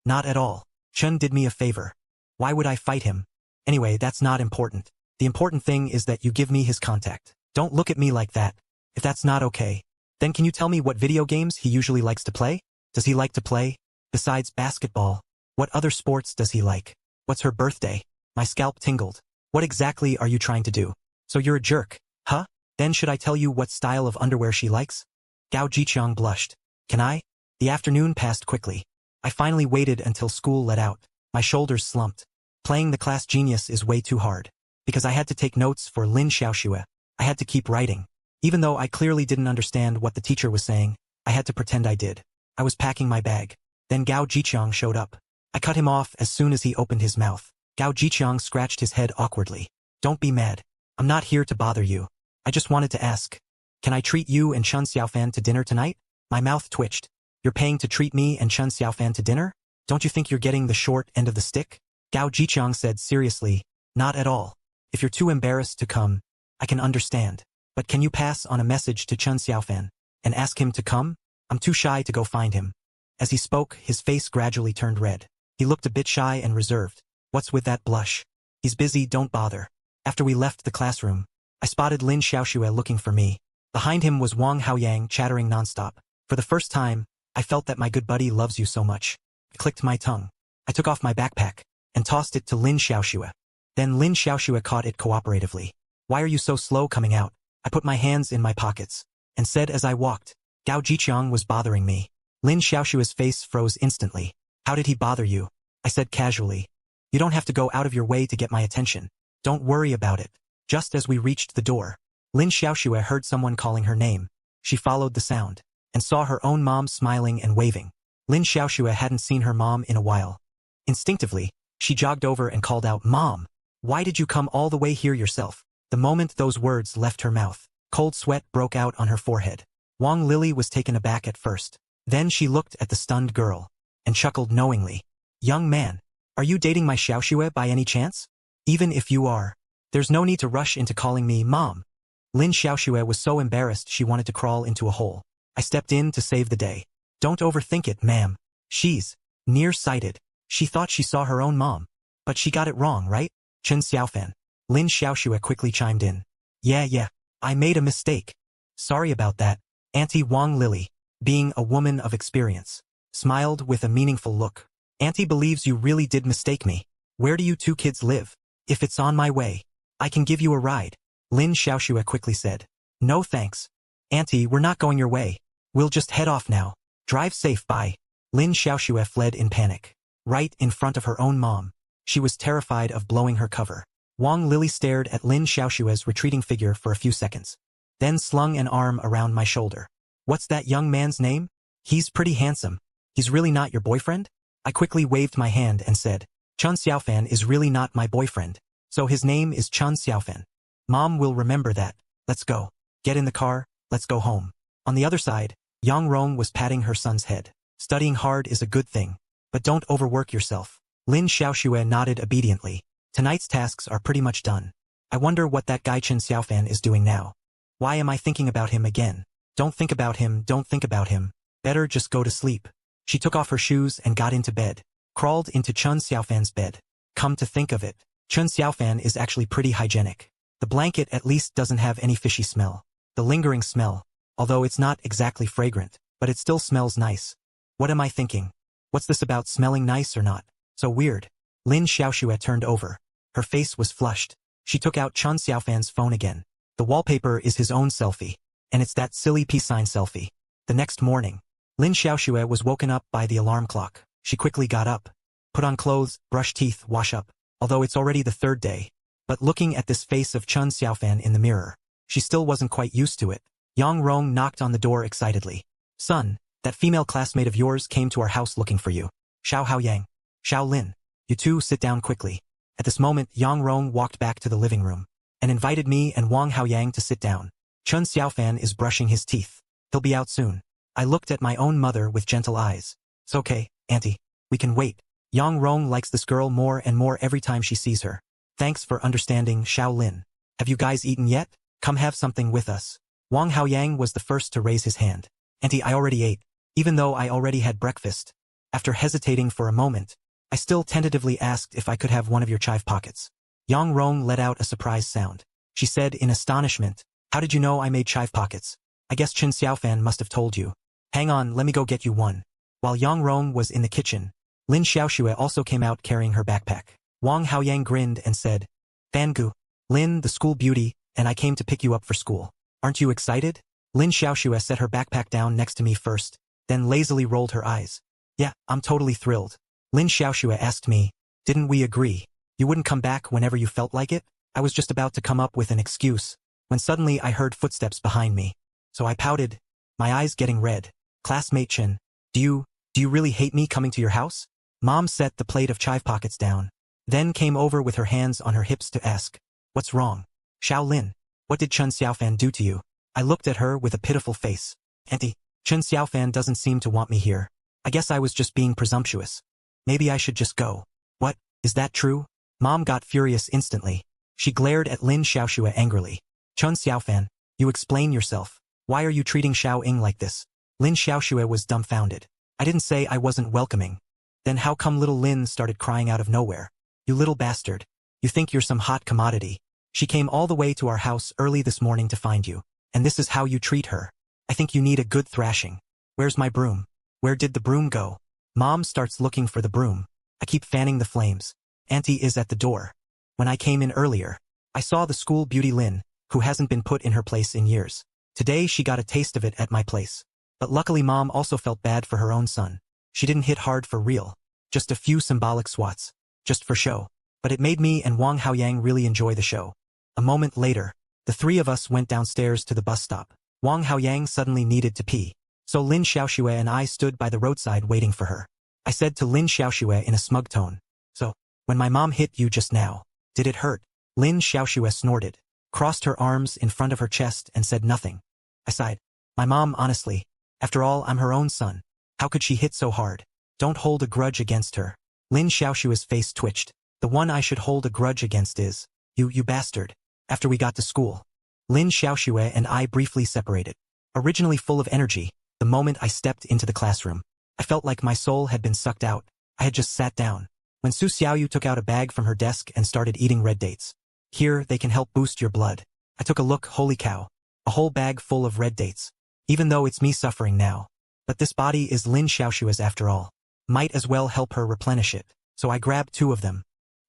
not at all. Chun did me a favor. Why would I fight him? Anyway, that's not important. The important thing is that you give me his contact. Don't look at me like that. If that's not okay, then can you tell me what video games he usually likes to play? Does he like to play? Besides basketball, what other sports does he like? What's her birthday? My scalp tingled. What exactly are you trying to do? So you're a jerk, huh? Then should I tell you what style of underwear she likes? Gao Jiqiang blushed. Can I? The afternoon passed quickly. I finally waited until school let out. My shoulders slumped. Playing the class genius is way too hard. Because I had to take notes for Lin Xiaoxue. I had to keep writing. Even though I clearly didn't understand what the teacher was saying, I had to pretend I did. I was packing my bag. Then Gao Jiqiang showed up. I cut him off as soon as he opened his mouth. Gao Jiqiang scratched his head awkwardly. Don't be mad. I'm not here to bother you. I just wanted to ask. Can I treat you and Chun Xiaofan to dinner tonight? My mouth twitched. You're paying to treat me and Chun Xiaofan to dinner? Don't you think you're getting the short end of the stick? Gao Jiqiang said seriously, not at all. If you're too embarrassed to come, I can understand. But can you pass on a message to Chun Xiaofan and ask him to come? I'm too shy to go find him. As he spoke, his face gradually turned red. He looked a bit shy and reserved. What's with that blush? He's busy, don't bother. After we left the classroom, I spotted Lin Xiaoxue looking for me. Behind him was Wang Haoyang chattering nonstop. For the first time, I felt that my good buddy loves you so much. I clicked my tongue. I took off my backpack and tossed it to Lin Xiaoxue. Then Lin Xiaoxue caught it cooperatively. Why are you so slow coming out? I put my hands in my pockets and said as I walked. Gao Jiqiang was bothering me. Lin Xiaoxue's face froze instantly. How did he bother you? I said casually. You don't have to go out of your way to get my attention. Don't worry about it. Just as we reached the door, Lin Xiaoxue heard someone calling her name. She followed the sound and saw her own mom smiling and waving. Lin Xiaoxue hadn't seen her mom in a while. Instinctively, she jogged over and called out, Mom, why did you come all the way here yourself? The moment those words left her mouth, cold sweat broke out on her forehead. Wang Lily was taken aback at first. Then she looked at the stunned girl and chuckled knowingly. Young man, are you dating my Xiaoxue by any chance? Even if you are, there's no need to rush into calling me Mom. Lin Xiaoxue was so embarrassed she wanted to crawl into a hole. I stepped in to save the day. Don't overthink it, ma'am. She's nearsighted. She thought she saw her own mom. But she got it wrong, right? Chun Xiaofan. Lin Xiaoxue quickly chimed in. Yeah, I made a mistake. Sorry about that. Auntie Wang Lily, being a woman of experience, smiled with a meaningful look. Auntie believes you really did mistake me. Where do you two kids live? If it's on my way, I can give you a ride. Lin Xiaoxue quickly said. No thanks. Auntie, we're not going your way. We'll just head off now. Drive safe, bye. Lin Xiaoxue fled in panic. Right in front of her own mom. She was terrified of blowing her cover. Wang Lily stared at Lin Xiaoxue's retreating figure for a few seconds. Then slung an arm around my shoulder. What's that young man's name? He's pretty handsome. He's really not your boyfriend? I quickly waved my hand and said, Chun Xiaofan is really not my boyfriend. So his name is Chun Xiaofan. Mom will remember that. Let's go. Get in the car, let's go home. On the other side, Yang Rong was patting her son's head. Studying hard is a good thing, but don't overwork yourself. Lin Xiaoxue nodded obediently. Tonight's tasks are pretty much done. I wonder what that guy Chun Xiaofan is doing now. Why am I thinking about him again? Don't think about him, don't think about him. Better just go to sleep. She took off her shoes and got into bed. Crawled into Chun Xiaofan's bed. Come to think of it, Chun Xiaofan is actually pretty hygienic. The blanket at least doesn't have any fishy smell. The lingering smell, although it's not exactly fragrant, but it still smells nice. What am I thinking? What's this about smelling nice or not? So weird. Lin Xiaoxue turned over. Her face was flushed. She took out Chun Xiaofan's phone again. The wallpaper is his own selfie. And it's that silly peace sign selfie. The next morning, Lin Xiaoxue was woken up by the alarm clock. She quickly got up, put on clothes, brush teeth, wash up, although it's already the third day. But looking at this face of Chun Xiaofan in the mirror, she still wasn't quite used to it. Yang Rong knocked on the door excitedly. Son, that female classmate of yours came to our house looking for you. Xiao Haoyang. Xiao Lin. You two sit down quickly. At this moment, Yang Rong walked back to the living room and invited me and Wang Haoyang to sit down. Chun Xiaofan is brushing his teeth. He'll be out soon. I looked at my own mother with gentle eyes. It's okay, Auntie. We can wait. Yang Rong likes this girl more and more every time she sees her. Thanks for understanding, Xiao Lin. Have you guys eaten yet? Come have something with us. Wang Haoyang was the first to raise his hand. Auntie, I already ate, even though I already had breakfast. After hesitating for a moment, I still tentatively asked if I could have one of your chive pockets. Yang Rong let out a surprise sound. She said in astonishment, How did you know I made chive pockets? I guess Chun Xiaofan must have told you. Hang on, let me go get you one. While Yang Rong was in the kitchen, Lin Xiaoxue also came out carrying her backpack. Wang Haoyang grinned and said, Fangu, Lin, the school beauty, and I came to pick you up for school. Aren't you excited? Lin Xiaoxue set her backpack down next to me first, then lazily rolled her eyes. Yeah, I'm totally thrilled. Lin Xiaoxue asked me, Didn't we agree? You wouldn't come back whenever you felt like it? I was just about to come up with an excuse, when suddenly I heard footsteps behind me. So I pouted, my eyes getting red. Classmate Chen, do you really hate me coming to your house? Mom set the plate of chive pockets down, then came over with her hands on her hips to ask, What's wrong? Xiao Lin, what did Chun Xiaofan do to you? I looked at her with a pitiful face. Auntie, Chen Xiaofan doesn't seem to want me here. I guess I was just being presumptuous. Maybe I should just go. What? Is that true? Mom got furious instantly. She glared at Lin Xiaoxue angrily. Chen Xiaofan, you explain yourself. Why are you treating Xiao Ying like this? Lin Xiaoxue was dumbfounded. I didn't say I wasn't welcoming. Then how come little Lin started crying out of nowhere? You little bastard. You think you're some hot commodity. She came all the way to our house early this morning to find you. And this is how you treat her. I think you need a good thrashing. Where's my broom? Where did the broom go? Mom starts looking for the broom. I keep fanning the flames. Auntie is at the door. When I came in earlier, I saw the school beauty Lin, who hasn't been put in her place in years. Today she got a taste of it at my place. But luckily Mom also felt bad for her own son. She didn't hit hard for real. Just a few symbolic swats. Just for show. But it made me and Wang Haoyang really enjoy the show. A moment later, the three of us went downstairs to the bus stop. Wang Haoyang suddenly needed to pee. So Lin Xiaoxue and I stood by the roadside waiting for her. I said to Lin Xiaoxue in a smug tone. So, when my mom hit you just now, did it hurt? Lin Xiaoxue snorted, crossed her arms in front of her chest and said nothing. I sighed. My mom, honestly. After all, I'm her own son. How could she hit so hard? Don't hold a grudge against her. Lin Xiaoxue's face twitched. The one I should hold a grudge against is, you bastard. After we got to school, Lin Xiaoxue and I briefly separated. Originally full of energy, the moment I stepped into the classroom, I felt like my soul had been sucked out. I had just sat down. When Su Xiaoyu took out a bag from her desk and started eating red dates. Here, they can help boost your blood. I took a look, holy cow. A whole bag full of red dates. Even though it's me suffering now. But this body is Lin Xiaoxue's after all. Might as well help her replenish it. So I grabbed 2 of them,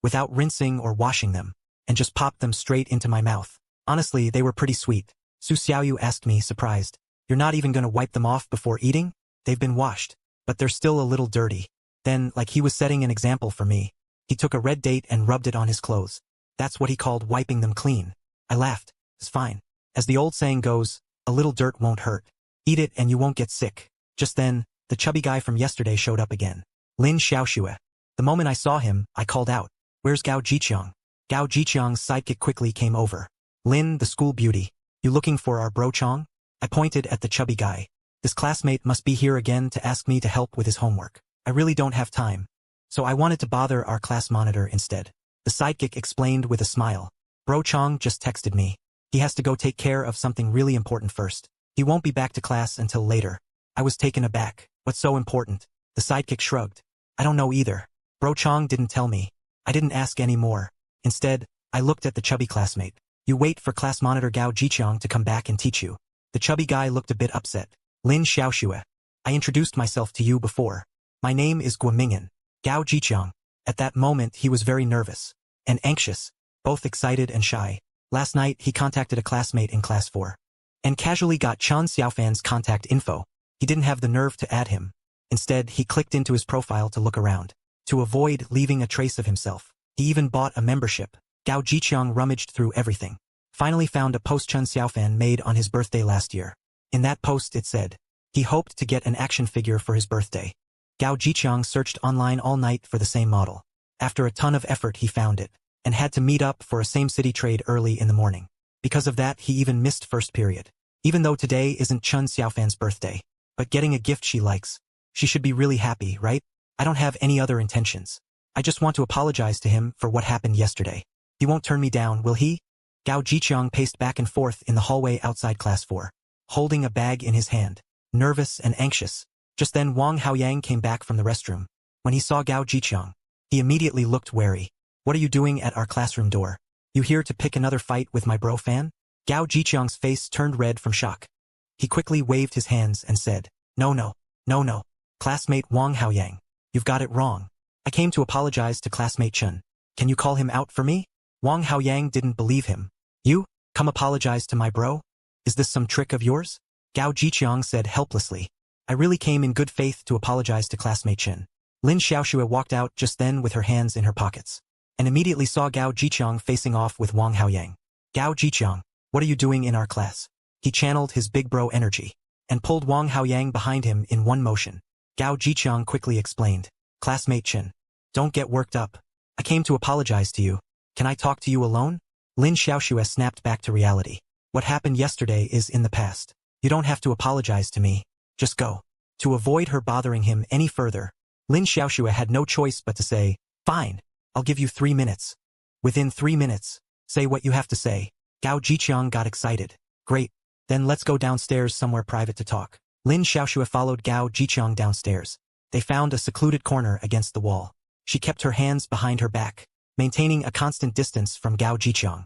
without rinsing or washing them, and just popped them straight into my mouth. Honestly, they were pretty sweet. Su Xiaoyu asked me, surprised. You're not even gonna wipe them off before eating? They've been washed, but they're still a little dirty. Then, like he was setting an example for me, he took a red date and rubbed it on his clothes. That's what he called wiping them clean. I laughed. It's fine. As the old saying goes, a little dirt won't hurt. Eat it and you won't get sick. Just then, the chubby guy from yesterday showed up again. Lin Xiaoxue. The moment I saw him, I called out, "Where's Gao Jiqiang?" Gao Jiqiang's sidekick quickly came over. Lin, the school beauty. You looking for our bro Chong? I pointed at the chubby guy. This classmate must be here again to ask me to help with his homework. I really don't have time. So I wanted to bother our class monitor instead. The sidekick explained with a smile. Bro Chong just texted me. He has to go take care of something really important first. He won't be back to class until later. I was taken aback. What's so important? The sidekick shrugged. I don't know either. Bro Chong didn't tell me. I didn't ask any more. Instead, I looked at the chubby classmate. You wait for class monitor Gao Jiqiang to come back and teach you. The chubby guy looked a bit upset. Lin Xiaoxue. I introduced myself to you before. My name is Guomingyan. Gao Jiqiang. At that moment he was very nervous. And anxious. Both excited and shy. Last night he contacted a classmate in class 4. And casually got Chen Xiaofan's contact info. He didn't have the nerve to add him. Instead, he clicked into his profile to look around. To avoid leaving a trace of himself. He even bought a membership. Gao Jiqiang rummaged through everything. Finally found a post Chen Xiaofan made on his birthday last year. In that post it said, he hoped to get an action figure for his birthday. Gao Jiqiang searched online all night for the same model. After a ton of effort he found it, and had to meet up for a same-city trade early in the morning. Because of that he even missed first period. Even though today isn't Chen Xiaofan's birthday. But getting a gift she likes. She should be really happy, right? I don't have any other intentions. I just want to apologize to him for what happened yesterday. He won't turn me down, will he? Gao Jiqiang paced back and forth in the hallway outside class 4, holding a bag in his hand, nervous and anxious. Just then Wang Haoyang came back from the restroom. When he saw Gao Jiqiang, he immediately looked wary. What are you doing at our classroom door? You here to pick another fight with my bro fan? Gao Jiqiang's face turned red from shock. He quickly waved his hands and said, No. Classmate Wang Haoyang, you've got it wrong. I came to apologize to classmate Chen. Can you call him out for me? Wang Haoyang didn't believe him. You? Come apologize to my bro? Is this some trick of yours? Gao Jiqiang said helplessly. I really came in good faith to apologize to classmate Chen. Lin Xiaoxue walked out just then with her hands in her pockets, and immediately saw Gao Jiqiang facing off with Wang Haoyang. Gao Jiqiang, what are you doing in our class? He channeled his big bro energy, and pulled Wang Haoyang behind him in one motion. Gao Jiqiang quickly explained. Classmate Chen, don't get worked up. I came to apologize to you. Can I talk to you alone? Lin Xiaoxue snapped back to reality. What happened yesterday is in the past. You don't have to apologize to me. Just go. To avoid her bothering him any further, Lin Xiaoxue had no choice but to say, fine, I'll give you 3 minutes. Within 3 minutes, say what you have to say. Gao Jiqiang got excited. Great, then let's go downstairs somewhere private to talk. Lin Xiaoxue followed Gao Jiqiang downstairs. They found a secluded corner against the wall. She kept her hands behind her back, maintaining a constant distance from Gao Jiqiang.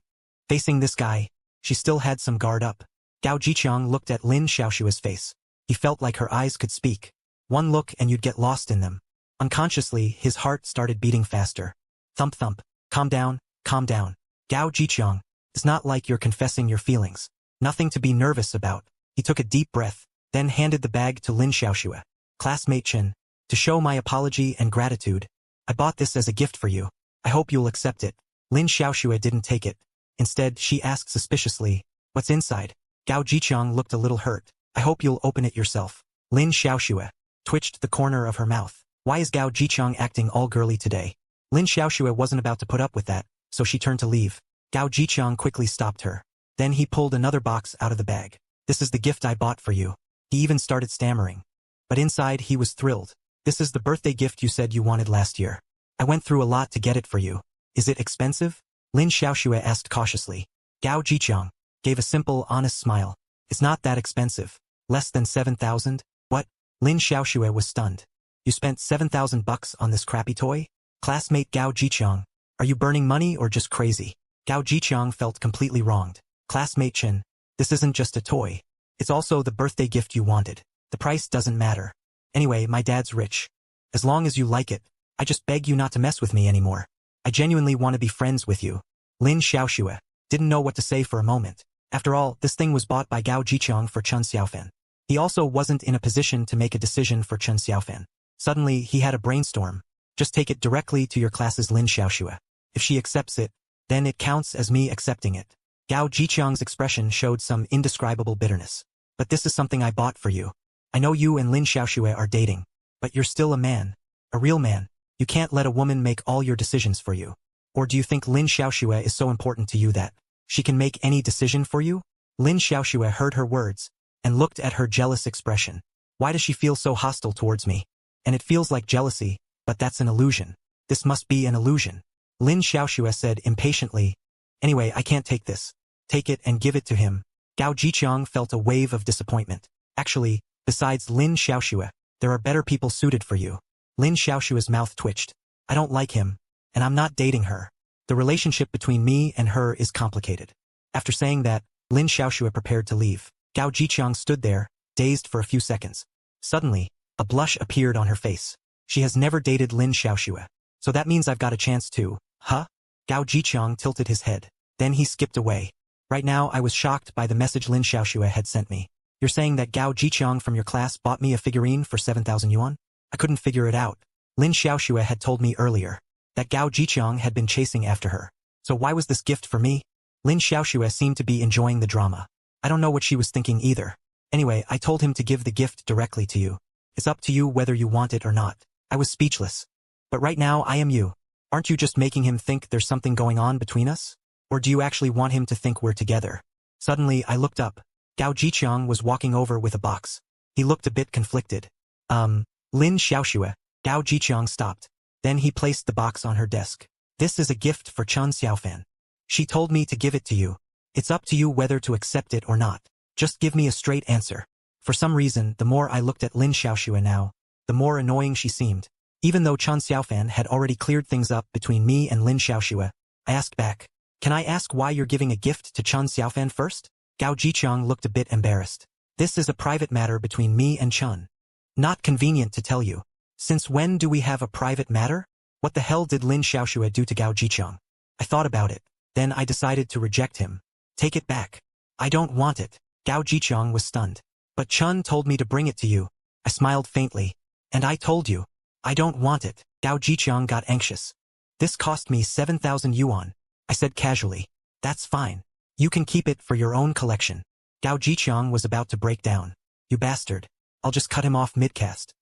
Facing this guy, she still had some guard up. Gao Jiqiang looked at Lin Xiaoxue's face. He felt like her eyes could speak. One look and you'd get lost in them. Unconsciously, his heart started beating faster. Thump thump. Calm down, calm down. Gao Jiqiang, it's not like you're confessing your feelings. Nothing to be nervous about. He took a deep breath, then handed the bag to Lin Xiaoxue. Classmate Chen, to show my apology and gratitude, I bought this as a gift for you. I hope you'll accept it. Lin Xiaoxue didn't take it. Instead, she asked suspiciously, what's inside? Gao Jiqiang looked a little hurt. I hope you'll open it yourself. Lin Xiaoxue twitched the corner of her mouth. Why is Gao Jiqiang acting all girly today? Lin Xiaoxue wasn't about to put up with that, so she turned to leave. Gao Jiqiang quickly stopped her. Then he pulled another box out of the bag. This is the gift I bought for you. He even started stammering. But inside he was thrilled. This is the birthday gift you said you wanted last year. I went through a lot to get it for you. Is it expensive? Lin Xiaoxue asked cautiously. Gao Jiqiang gave a simple, honest smile. It's not that expensive. Less than 7,000? What? Lin Xiaoxue was stunned. You spent 7,000 bucks on this crappy toy? Classmate Gao Jiqiang, are you burning money or just crazy? Gao Jiqiang felt completely wronged. Classmate Chen, this isn't just a toy. It's also the birthday gift you wanted. The price doesn't matter. Anyway, my dad's rich. As long as you like it, I just beg you not to mess with me anymore. I genuinely want to be friends with you. Lin Xiaoxue didn't know what to say for a moment. After all, this thing was bought by Gao Jiqiang for Chen Xiaofan. He also wasn't in a position to make a decision for Chen Xiaofan. Suddenly, he had a brainstorm. Just take it directly to your class's Lin Xiaoxue. If she accepts it, then it counts as me accepting it. Gao Jiqiang's expression showed some indescribable bitterness. But this is something I bought for you. I know you and Lin Xiaoxue are dating, but you're still a man. A real man. You can't let a woman make all your decisions for you. Or do you think Lin Xiaoxue is so important to you that she can make any decision for you? Lin Xiaoxue heard her words and looked at her jealous expression. Why does she feel so hostile towards me? And it feels like jealousy, but that's an illusion. This must be an illusion. Lin Xiaoxue said impatiently. Anyway, I can't take this. Take it and give it to him. Gao Jiqiang felt a wave of disappointment. Actually, besides Lin Xiaoxue, there are better people suited for you. Lin Xiaoxue's mouth twitched. I don't like him, and I'm not dating her. The relationship between me and her is complicated. After saying that, Lin Xiaoxue prepared to leave. Gao Jiqiang stood there, dazed for a few seconds. Suddenly, a blush appeared on her face. She has never dated Lin Xiaoxue. So that means I've got a chance to, huh? Gao Jiqiang tilted his head. Then he skipped away. Right now I was shocked by the message Lin Xiaoxue had sent me. You're saying that Gao Jiqiang from your class bought me a figurine for 7,000 yuan? I couldn't figure it out. Lin Xiaoxue had told me earlier that Gao Jiqiang had been chasing after her. So why was this gift for me? Lin Xiaoxue seemed to be enjoying the drama. I don't know what she was thinking either. Anyway, I told him to give the gift directly to you. It's up to you whether you want it or not. I was speechless. But right now I am you. Aren't you just making him think there's something going on between us? Or do you actually want him to think we're together? Suddenly I looked up. Gao Jiqiang was walking over with a box. He looked a bit conflicted. Lin Xiaoxue. Gao Jiqiang stopped. Then he placed the box on her desk. This is a gift for Chen Xiaofan. She told me to give it to you. It's up to you whether to accept it or not. Just give me a straight answer. For some reason, the more I looked at Lin Xiaoxue now, the more annoying she seemed. Even though Chen Xiaofan had already cleared things up between me and Lin Xiaoxue, I asked back, can I ask why you're giving a gift to Chen Xiaofan first? Gao Jiqiang looked a bit embarrassed. This is a private matter between me and Chen. Not convenient to tell you. Since when do we have a private matter? What the hell did Lin Xiaoxue do to Gao Jiqiang? I thought about it. Then I decided to reject him. Take it back. I don't want it. Gao Jiqiang was stunned. But Chen told me to bring it to you. I smiled faintly. And I told you. I don't want it. Gao Jiqiang got anxious. This cost me 7,000 yuan. I said casually. That's fine. You can keep it for your own collection. Gao Jiqiang was about to break down. You bastard. I'll just cut him off mid-cast.